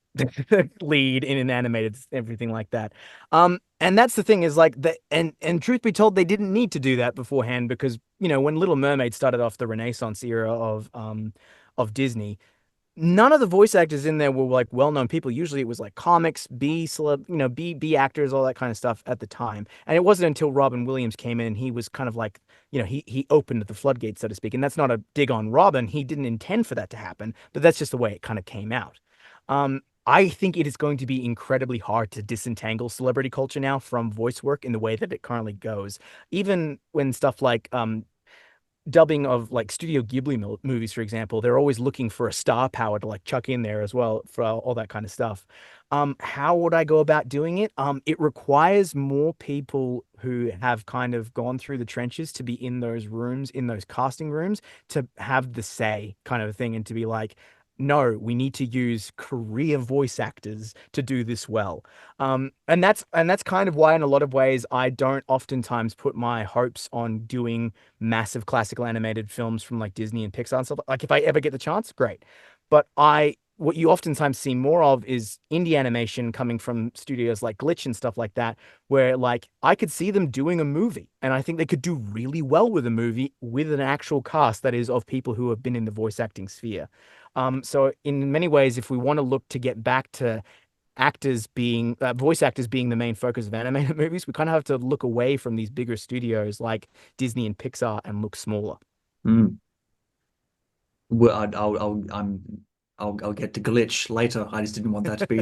lead in an animated everything like that. And that's the thing is like that, and truth be told, they didn't need to do that beforehand because when Little Mermaid started off the Renaissance era of Disney, none of the voice actors in there were like well-known people. Usually it was like comics, B celeb, B actors, all that kind of stuff at the time. And it wasn't until Robin Williams came in and he was kind of like, he opened the floodgates, so to speak. And that's not a dig on Robin. He didn't intend for that to happen, but that's just the way it kind of came out. I think it is going to be incredibly hard to disentangle celebrity culture now from voice work in the way that it currently goes. Even when stuff like dubbing of like Studio Ghibli movies, for example, they're always looking for a star power to like chuck in there as well for all that kind of stuff. How would I go about doing it? It requires more people who have kind of gone through the trenches to be in those rooms, in those casting rooms, to have the say kind of thing and to be like, no, we need to use career voice actors to do this well. And that's kind of why, in a lot of ways, I don't oftentimes put my hopes on doing massive classical animated films from like Disney and Pixar and stuff. Like if I ever get the chance, great. But what you oftentimes see more of is indie animation coming from studios like Glitch and stuff like that, where like I could see them doing a movie and I think they could do really well with a movie with an actual cast that is of people who have been in the voice acting sphere. So in many ways, if we want to look to get back to actors being voice actors being the main focus of animated movies, we kind of have to look away from these bigger studios like Disney and Pixar and look smaller. Mm. Well, I'll get to glitch later. I just didn't want that to be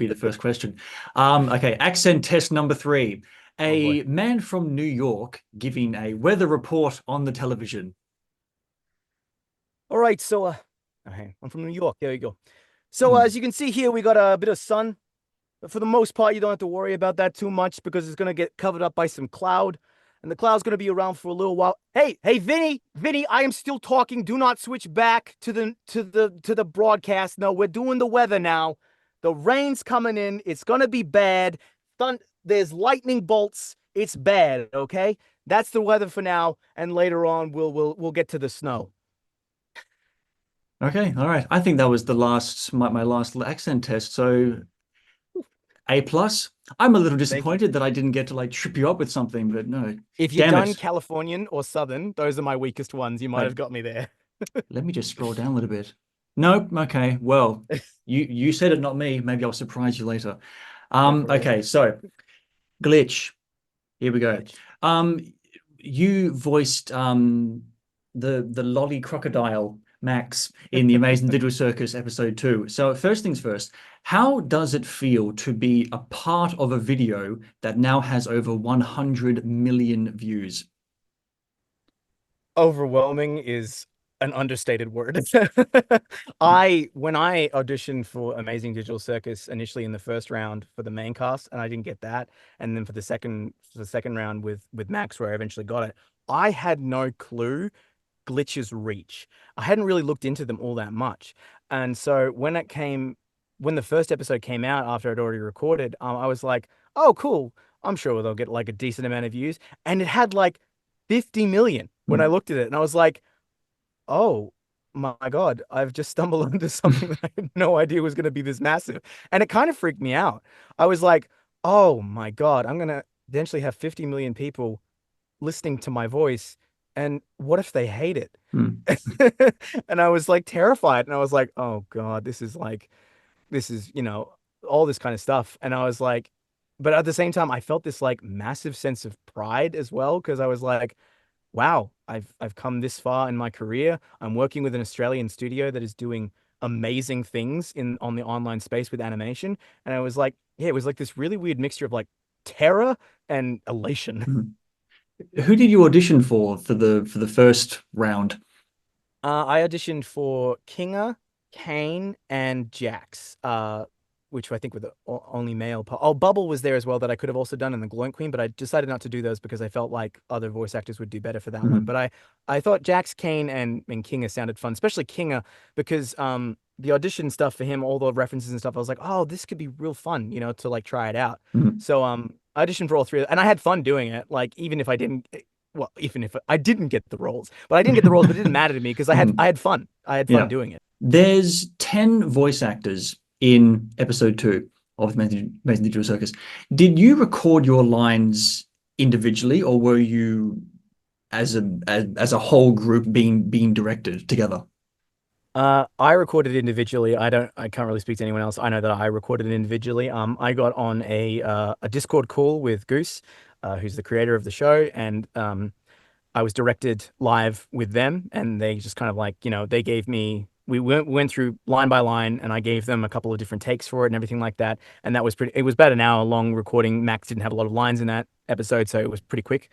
the first question. Okay, accent test number three. Oh boy. A man from New York giving a weather report on the television. All right, so okay, I'm from New York. There you go. So Hmm. as you can see here, we got a bit of sun. But for the most part, you don't have to worry about that too much because it's gonna get covered up by some cloud, and the cloud's gonna be around for a little while. Hey, Vinny, I am still talking. Do not switch back to the broadcast. No, we're doing the weather now. The rain's coming in. It's gonna be bad. There's lightning bolts. It's bad. Okay, that's the weather for now, and later on we'll get to the snow. Okay, all right. I think that was the last my last accent test. So A plus. I'm a little Thank you. disappointed that I didn't get to like trip you up with something, but no. If you'd Damn done it. Californian or Southern, those are my weakest ones. You might Wait, have got me there. let me just scroll down a little bit. Nope. Okay. Well, you said it, not me. Maybe I'll surprise you later. Go for it. Okay, so glitch. Here we go. Glitch. Um, you voiced the lolly crocodile Max in the Amazing Digital Circus episode 2. So first things first, how does it feel to be a part of a video that now has over 100 million views? Overwhelming is an understated word. When I auditioned for Amazing Digital Circus initially in the first round for the main cast, and I didn't get that, and then for the second round with Max, where I eventually got it, I had no clue Glitch's reach. I hadn't really looked into them all that much, and so when the first episode came out after I'd already recorded, I was like, oh, cool. I'm sure they'll get like a decent amount of views, and it had like 50 million when I looked at it, and I was like, oh my God, I've just stumbled into something that I had no idea was going to be this massive. And it kind of freaked me out. I was like, oh my God, I'm going to eventually have 50 million people listening to my voice And what if they hate it? Hmm. And I was like terrified. And I was like, oh God, this is, all this kind of stuff. And I was like, but at the same time, I felt this like massive sense of pride as well, because I was like, wow, I've come this far in my career. I'm working with an Australian studio that is doing amazing things in on the online space with animation. And I was like, yeah, it was like this really weird mixture of like terror and elation. Hmm. Who did you audition for the first round? I auditioned for Kinga, Kane, and Jax, which I think were the only male. Oh, Bubble was there as well that I could have also done in the Gloint Queen, but I decided not to do those because I felt like other voice actors would do better for that one. Hmm. But I thought Jax, Kane, and Kinga sounded fun, especially Kinga because the audition stuff for him, all the references and stuff, I was like, oh, this could be real fun, to like try it out. Hmm. So I auditioned for all three, and I had fun doing it. Like even if I didn't well, even if I didn't get the roles, but I didn't get the roles, but it didn't matter to me because Hmm. I had fun. I had fun Yeah. doing it. There's 10 voice actors in episode two of Amazing Digital Circus. Did you record your lines individually, or were you as a whole group being directed together? I recorded individually. I can't really speak to anyone else. I know that I recorded it individually. I got on a Discord call with Goose, who's the creator of the show, and I was directed live with them, and they just kind of like, they gave me. We went through line by line, and I gave them a couple of different takes for it and everything like that. And that was pretty. It was about an hour long recording. Max didn't have a lot of lines in that episode, so it was pretty quick.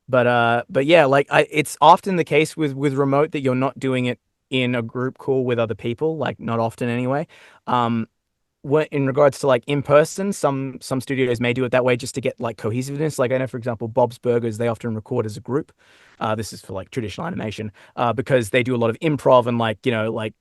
But yeah, like it's often the case with remote that you're not doing it in a group call with other people, like not often anyway. Um, what in regards to like in person, some studios may do it that way just to get like cohesiveness. Like I know, for example, Bob's Burgers, they often record as a group. This is for like traditional animation, because they do a lot of improv and like like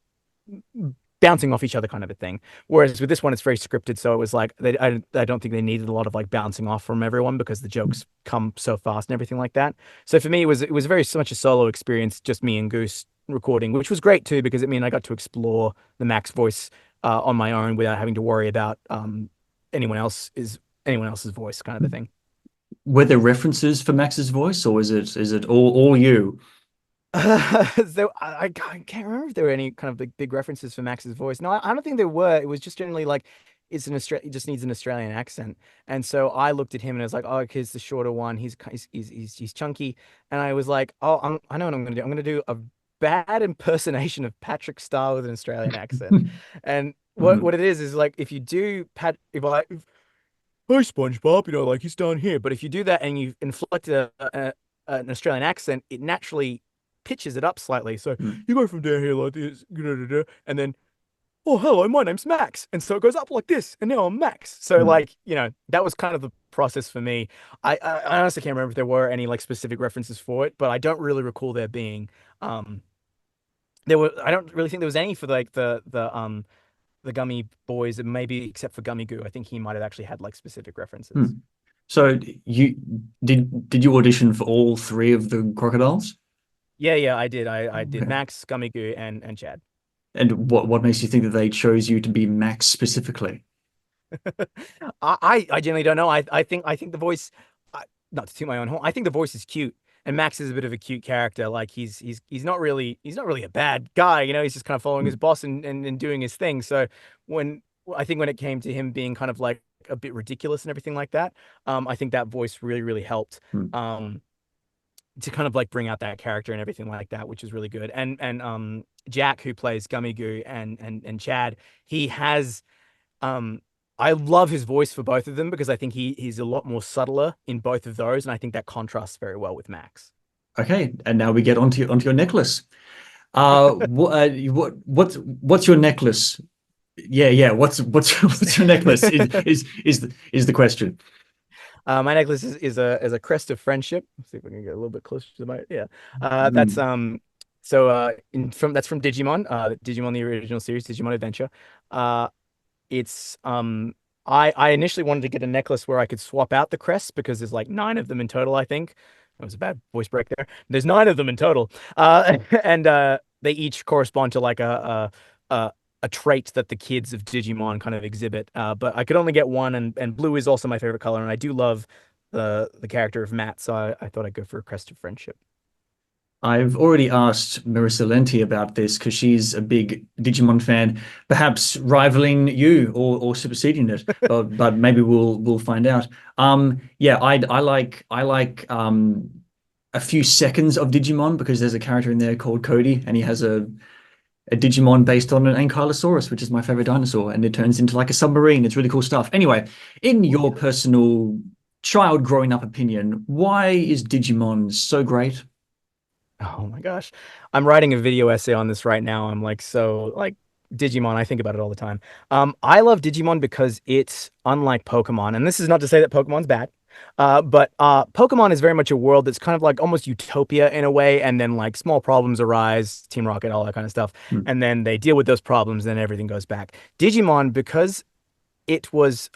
bouncing off each other kind of a thing. Whereas with this one, it's very scripted, so it was like I don't think they needed a lot of like bouncing off from everyone because the jokes come so fast and everything like that. So for me, it was very so much a solo experience, just me and Goose recording, which was great too because it mean I got to explore the Max voice on my own without having to worry about anyone else is anyone else's voice kind of a thing. Were there references for Max's voice, or is it all you? So I can't remember if there were any kind of big references for Max's voice. No, I don't think there were. It was just generally like it just needs an Australian accent. And so I looked at him and I was like, oh, okay, he's the shorter one. He's chunky. And I was like, oh, I know what I'm gonna do. I'm gonna do a bad impersonation of Patrick Star with an Australian accent. And what Mhm. it is like if you do Pat if hi SpongeBob, like he's down here. But if you do that and you inflect an Australian accent, it naturally pitches it up slightly. So Mhm. you go from down here like this, and then, oh, hello, my name's Max. And so it goes up like this, and now I'm Max. So, Mhm. like, that was kind of the process for me. I honestly can't remember if there were any like specific references for it, but I don't really recall there being. Um, I don't really think there was any for like the Gummy Boys, maybe except for Gummy Goo. I think he might have actually had like specific references. Mhm. So you did you audition for all three of the crocodiles? Yeah, I did. I did Okay. Max, Gummy Goo, and Chad. And what makes you think that they chose you to be Max specifically? I genuinely don't know. I think the voice, not to toot my own horn, I think the voice is cute, and Max is a bit of a cute character. Like he's not really a bad guy. He's just kind of following his Hmm. boss and doing his thing. So when I think when it came to him being kind of like a bit ridiculous and everything like that, I think that voice really helped. Hmm. Um, to kind of like bring out that character and everything like that, which is really good. And Jack, who plays Gummy Goo and Chad, he has um I love his voice for both of them because I think he's a lot more subtler in both of those, and I think that contrasts very well with Max. Okay, and now we get onto your necklace. What's your necklace? Yeah. What's your necklace? Is the question. My necklace is a crest of friendship. Let's see if I can get a little bit closer to my yeah. That's Mm. so that's from Digimon, Digimon the original series, Digimon Adventure. Uh, It's I initially wanted to get a necklace where I could swap out the crests because there's like nine of them in total, I think. That was a bad voice break there. There's nine of them in total. And they each correspond to like a trait that the kids of Digimon kind of exhibit. But I could only get one, and blue is also my favorite color, and I do love the character of Matt, so I thought I'd go for a crest of friendship. I've already asked Marissa Lenti about this because she's a big Digimon fan, perhaps rivaling you or superseding it. But maybe we'll find out. Yeah, I like a few seconds of Digimon because there's a character in there called Cody, and he has a Digimon based on an Ankylosaurus, which is my favorite dinosaur, and it turns into like a submarine. It's really cool stuff. Anyway, in your personal child growing up opinion, why is Digimon so great? Oh my gosh. I'm writing a video essay on this right now. I'm like, so like Digimon, I think about it all the time. I love Digimon because it's unlike Pokemon. And this is not to say that Pokemon's bad. But Pokemon is very much a world that's kind of like almost utopia in a way, and then like small problems arise, Team Rocket, all that kind of stuff, Hmm. and then they deal with those problems, and then everything goes back. Digimon, because it was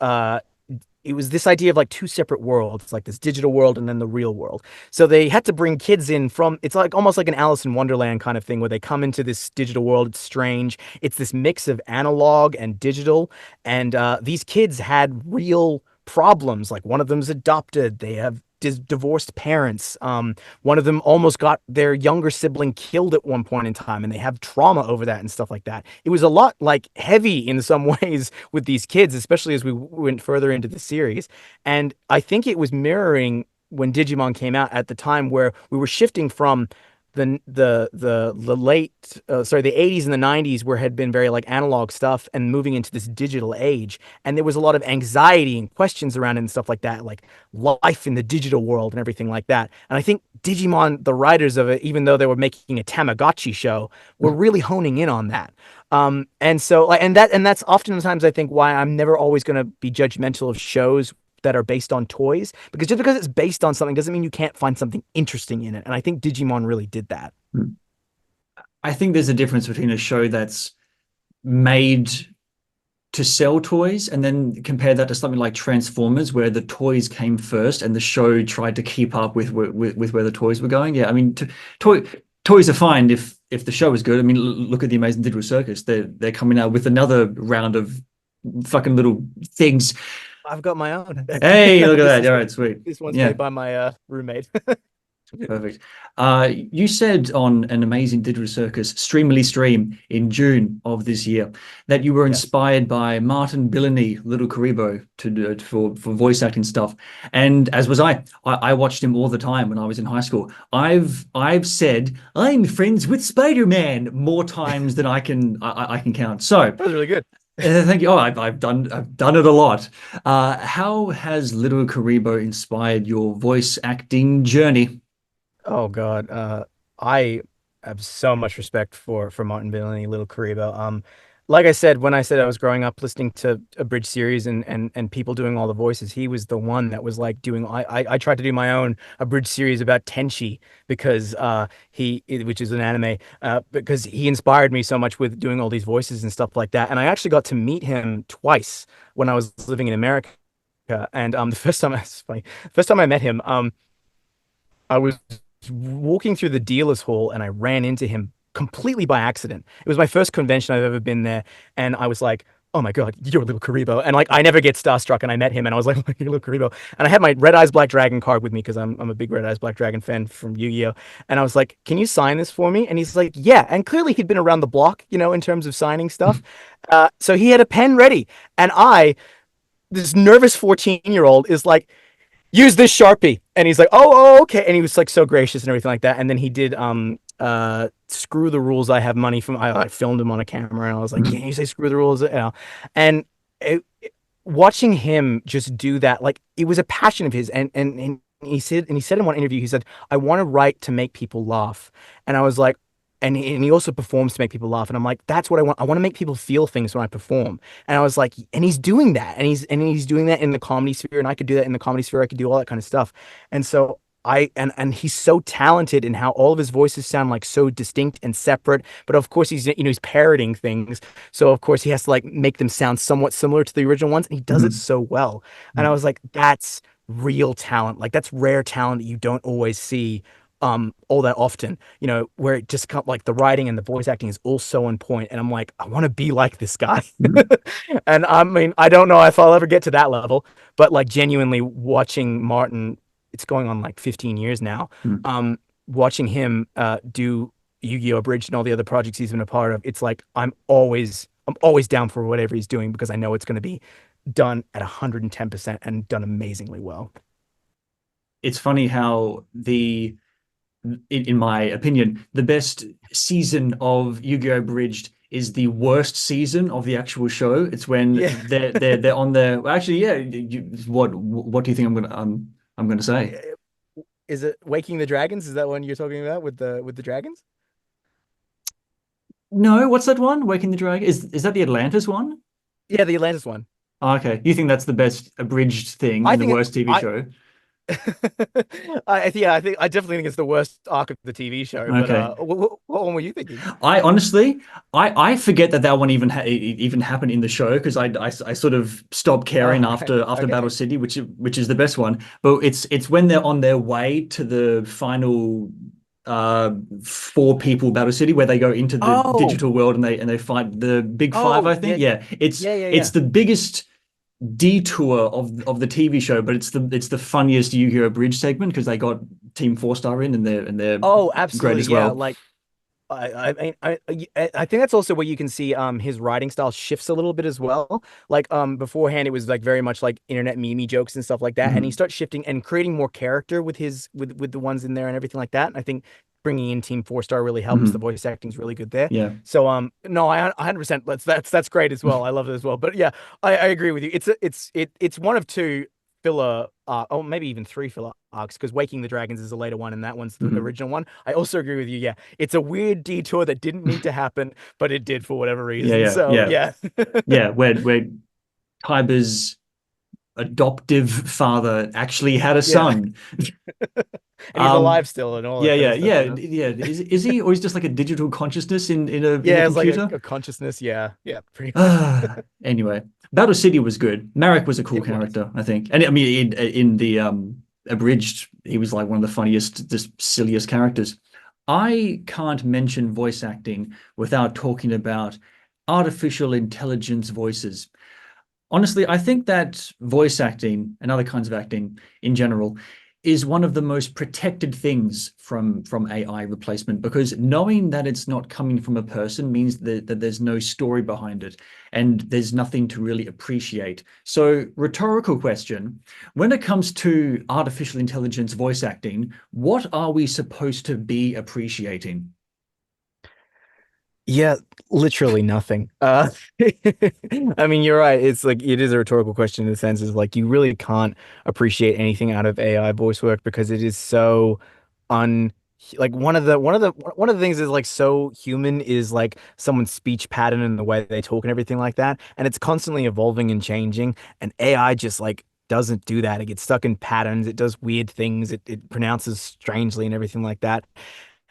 it was this idea of like two separate worlds, like this digital world and then the real world. So they had to bring kids in from, it's like almost like an Alice in Wonderland kind of thing where they come into this digital world. It's strange. It's this mix of analog and digital. And these kids had real problems. Like one of them's adopted. They have divorced parents. One of them almost got their younger sibling killed at one point in time, and they have trauma over that and stuff like that. It was a lot like heavy in some ways with these kids, especially as we went further into the series. And I think it was mirroring when Digimon came out at the time where we were shifting from the late sorry, the 80s and the 90s, where had been very like analog stuff, and moving into this digital age, and there was a lot of anxiety and questions around it and stuff like that, like life in the digital world and everything like that. And I think Digimon, the writers of it, even though they were making a Tamagotchi show, were really honing in on that. And so like, and that's oftentimes I think why I'm never always going to be judgmental of shows that are based on toys, because just because it's based on something doesn't mean you can't find something interesting in it. And I think Digimon really did that. I think there's a difference between a show that's made to sell toys and then compare that to something like Transformers, where the toys came first and the show tried to keep up with where the toys were going. Yeah, I mean, toy toys are fine if the show is good. I mean, look at the Amazing Digital Circus. They're coming out with another round of fucking little things. I've got my own. Hey, look at This that. is All right, sweet. this one's Yeah. made by my roommate. Perfect. You said on an Amazing Digital Circus Streamily Stream in June of this year that you were Yeah. inspired by Martin Billany, Little Karibo, to do for voice acting stuff, and as was I. I watched him all the time when I was in high school. I've said I'm friends with Spider-Man more times than I can count. So That was really good. thank you. Oh, I've done it a lot. How has Little Karibo inspired your voice acting journey? Oh God, I have so much respect for Martin Villainy, Little Karibo. Like I said, when I said I was growing up listening to a bridge series and people doing all the voices, he was the one that was like doing. I tried to do my own a bridge series about Tenchi because which is an anime, because he inspired me so much with doing all these voices and stuff like that. And I actually got to meet him twice when I was living in America. And the first time, it's funny, first time I met him, I was walking through the dealer's hall and I ran into him completely by accident. It was my first convention I've ever been there, and I was like, "Oh my God, you're Little Karibo!" And like, I never get starstruck, and I met him, and I was like, "Oh, "You're Little Karibo!" And I had my Red Eyes Black Dragon card with me because I'm a big Red Eyes Black Dragon fan from Yu-Gi-Oh! And I was like, "Can you sign this for me?" And he's like, "Yeah." And clearly he'd been around the block, in terms of signing stuff. So he had a pen ready, and this nervous 14-year-old, is like, use this Sharpie. And he's like, oh, okay. And he was like so gracious and everything like that. And then he did screw the rules. I have money from I filmed him on a camera, and I was like, can you say screw the rules? And watching him just do that, like it was a passion of his. And he said in one interview, he said, I want to write to make people laugh. And I was like, and he also performs to make people laugh. And I'm like, that's what I want. I want to make people feel things when I perform. And I was like, and he's doing that. And he's doing that in the comedy sphere. And I could do that in the comedy sphere. I could do all that kind of stuff. And so and he's so talented in how all of his voices sound like so distinct and separate. But of course he's parroting things. So of course he has to like make them sound somewhat similar to the original ones. And he does it so well. And I was like, that's real talent. Like that's rare talent that you don't always see all that often, where it just like the writing and the voice acting is all so on point. And I'm like, I want to be like this guy. And I mean, I don't know if I'll ever get to that level, but like genuinely watching Martin, it's going on like 15 years now. watching him do Yu-Gi-Oh! Abridged and all the other projects he's been a part of, it's like I'm always down for whatever he's doing because I know it's going to be done at 110% and done amazingly well. It's funny how in my opinion, the best season of Yu-Gi-Oh! Abridged is the worst season of the actual show. It's when Yeah. they're on their well, actually, yeah. What do you think I'm gonna say? Is it Waking the Dragons? Is that one you're talking about with the dragons? No, what's that one? Waking the Dragon? Is that the Atlantis one? Yeah, the Atlantis one. Oh, okay, you think that's the best abridged thing I and the think worst TV I show? yeah, I definitely think it's the worst arc of the TV show. But Okay. what one were you thinking? I honestly, I forget that one even happened in the show because I sort of stopped caring Oh, right. after Battle Okay. City, which is the best one. But it's when they're on their way to the final four people Battle City where they go into the Oh, digital world and they fight the big five, oh, I think. yeah, Yeah, yeah, yeah, it's yeah. the biggest detour of the TV show, but it's the funniest Yu-Gi-Oh! Bridge segment because they got Team Four Star in and they're Oh, great absolutely. as Yeah. well. Like I think that's also where you can see his writing style shifts a little bit as well. Like beforehand it was like very much like internet meme jokes and stuff like that, and he Mhm. starts shifting and creating more character with his with the ones in there and everything like that. And I think bringing in Team Four Star really helps. The Mhm. voice acting's really good there. Yeah. So no, I 100% that's great as well. I love it as well. But yeah, I agree with you. It's one of two filler or maybe even three filler arcs because Waking the Dragons is a later one and that one's the Mhm. original one. I also agree with you. Yeah, it's a weird detour that didn't need to happen, but it did for whatever Yeah, reason. yeah, So yeah, yeah. yeah. Where Kyber's adoptive father actually had a Yeah. son. And he's Um, alive still and all yeah, that kind yeah, of stuff, yeah, you know? yeah. Is he, or is just like a digital consciousness in a Yeah, it's like computer? a consciousness. Yeah. Yeah, pretty much. Anyway, Battle City was good. Marek was a cool It was. character, I think, and I mean in the abridged, he was like one of the funniest, just silliest characters. I can't mention voice acting without talking about artificial intelligence voices. Honestly, I think that voice acting and other kinds of acting in general is one of the most protected things from AI replacement because knowing that it's not coming from a person means that there's no story behind it and there's nothing to really appreciate. So, rhetorical question, when it comes to artificial intelligence voice acting, what are we supposed to be appreciating? Yeah, literally nothing. I mean, you're right. It's like it is a rhetorical question in the sense is like you really can't appreciate anything out of AI voice work because it is so un like one of the things is like so human is like someone's speech pattern and the way they talk and everything like that. And it's constantly evolving and changing. And AI just like doesn't do that. It gets stuck in patterns. It does weird things. It pronounces strangely and everything like that.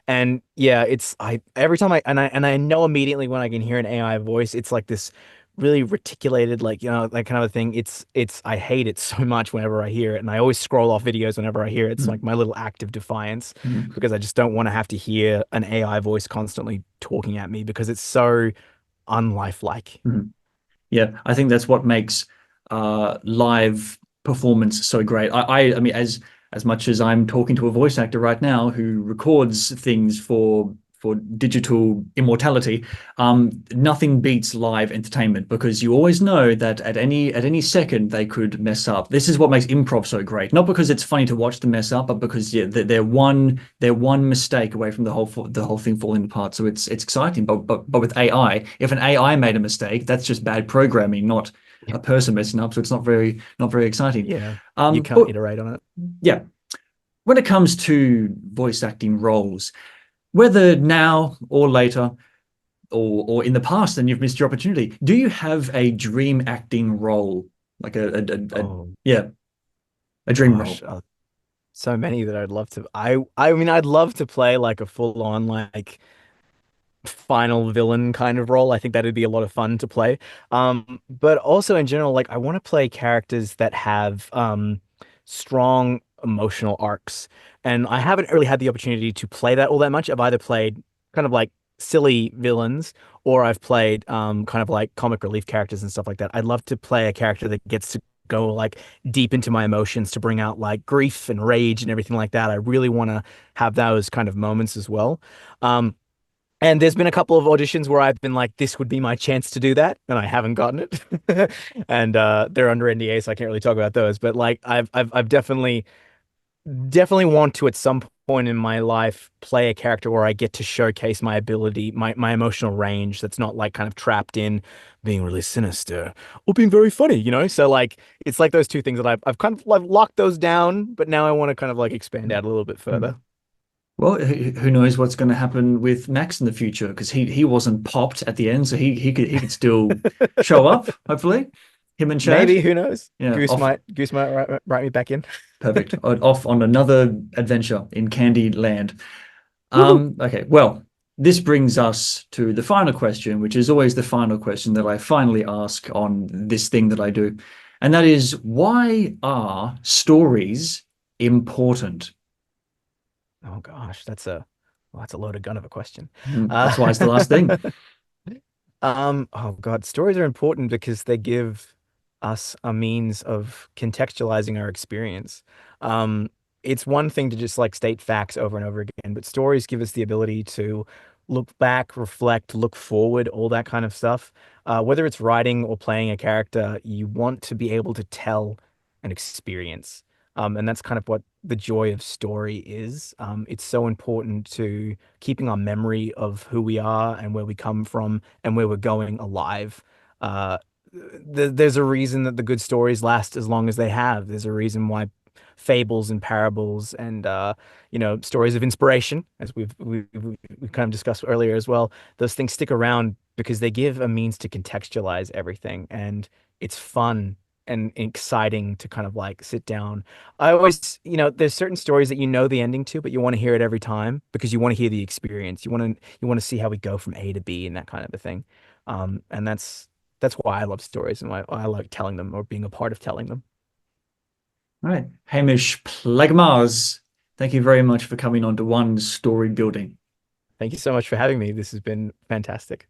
And yeah, it's I every time I know immediately when I can hear an AI voice, it's like this really reticulated, like, you know, that kind of a thing. It's I hate it so much whenever I hear it. And I always scroll off videos whenever I hear it. It's like Mhm, my little act of defiance mhm, because I just don't want to have to hear an AI voice constantly talking at me because it's so unlifelike. mhm. Yeah, I think that's what makes live performance so great. I mean, as much as I'm talking to a voice actor right now who records things for digital immortality, nothing beats live entertainment because you always know that at any second they could mess up. This is what makes improv so great. Not because it's funny to watch them mess up, but because yeah, they're one mistake away from the whole thing falling apart. So it's exciting. But with AI, if an AI made a mistake, that's just bad programming, not a person messing up. So it's not very exciting. Yeah, you can't But iterate on it. yeah, when it comes to voice acting roles, whether now or later or in the past and you've missed your opportunity, do you have a dream acting role? Like Oh yeah, a dream gosh, role. so many that I'd love to. I mean, I'd love to play like a full on like final villain kind of role. I think that'd be a lot of fun to play. But also in general, like I want to play characters that have strong emotional arcs. And I haven't really had the opportunity to play that all that much. I've either played kind of like silly villains or I've played kind of like comic relief characters and stuff like that. I'd love to play a character that gets to go like deep into my emotions to bring out like grief and rage and everything like that. I really want to have those kind of moments as well. Um, and there's been a couple of auditions where I've been like, this would be my chance to do that, and I haven't gotten it. And they're under NDA, so I can't really talk about those. But like, I've definitely want to at some point in my life play a character where I get to showcase my ability, my emotional range that's not like kind of trapped in being really sinister or being very funny, you know? So like it's like those two things that I've kind of like locked those down, but now I want to kind of like expand out a little bit further. Well, who knows what's going to happen with Max in the future? Because he wasn't popped at the end, so he could still show up. Hopefully, him and Chad. Maybe, who knows? Yeah, off Goose might write me back in. perfect. Off on another adventure in Candy Land. Woohoo. Okay, well, this brings us to the final question, which is always the final question that I finally ask on this thing that I do, and that is, why are stories important? Oh gosh, that's a loaded gun of a question. That's why it's the last thing. Oh God, stories are important because they give us a means of contextualizing our experience. Um, it's one thing to just like state facts over and over again, but stories give us the ability to look back, reflect, look forward, all that kind of stuff. Whether it's writing or playing a character, you want to be able to tell an experience. And that's kind of what the joy of story is. It's so important to keeping our memory of who we are and where we come from and where we're going alive. Uh, there's a reason that the good stories last as long as they have. There's a reason why fables and parables and stories of inspiration, as we've kind of discussed earlier as well, those things stick around because they give a means to contextualize everything, and it's fun and exciting to kind of like sit down. I always, there's certain stories that you know the ending to, but you want to hear it every time because you want to hear the experience. You want to see how we go from A to B and that kind of a thing. And that's why I love stories and why I like telling them or being a part of telling them. All right, Hamish Plaggemars, thank you very much for coming on to One Story Building. Thank you so much for having me. This has been fantastic.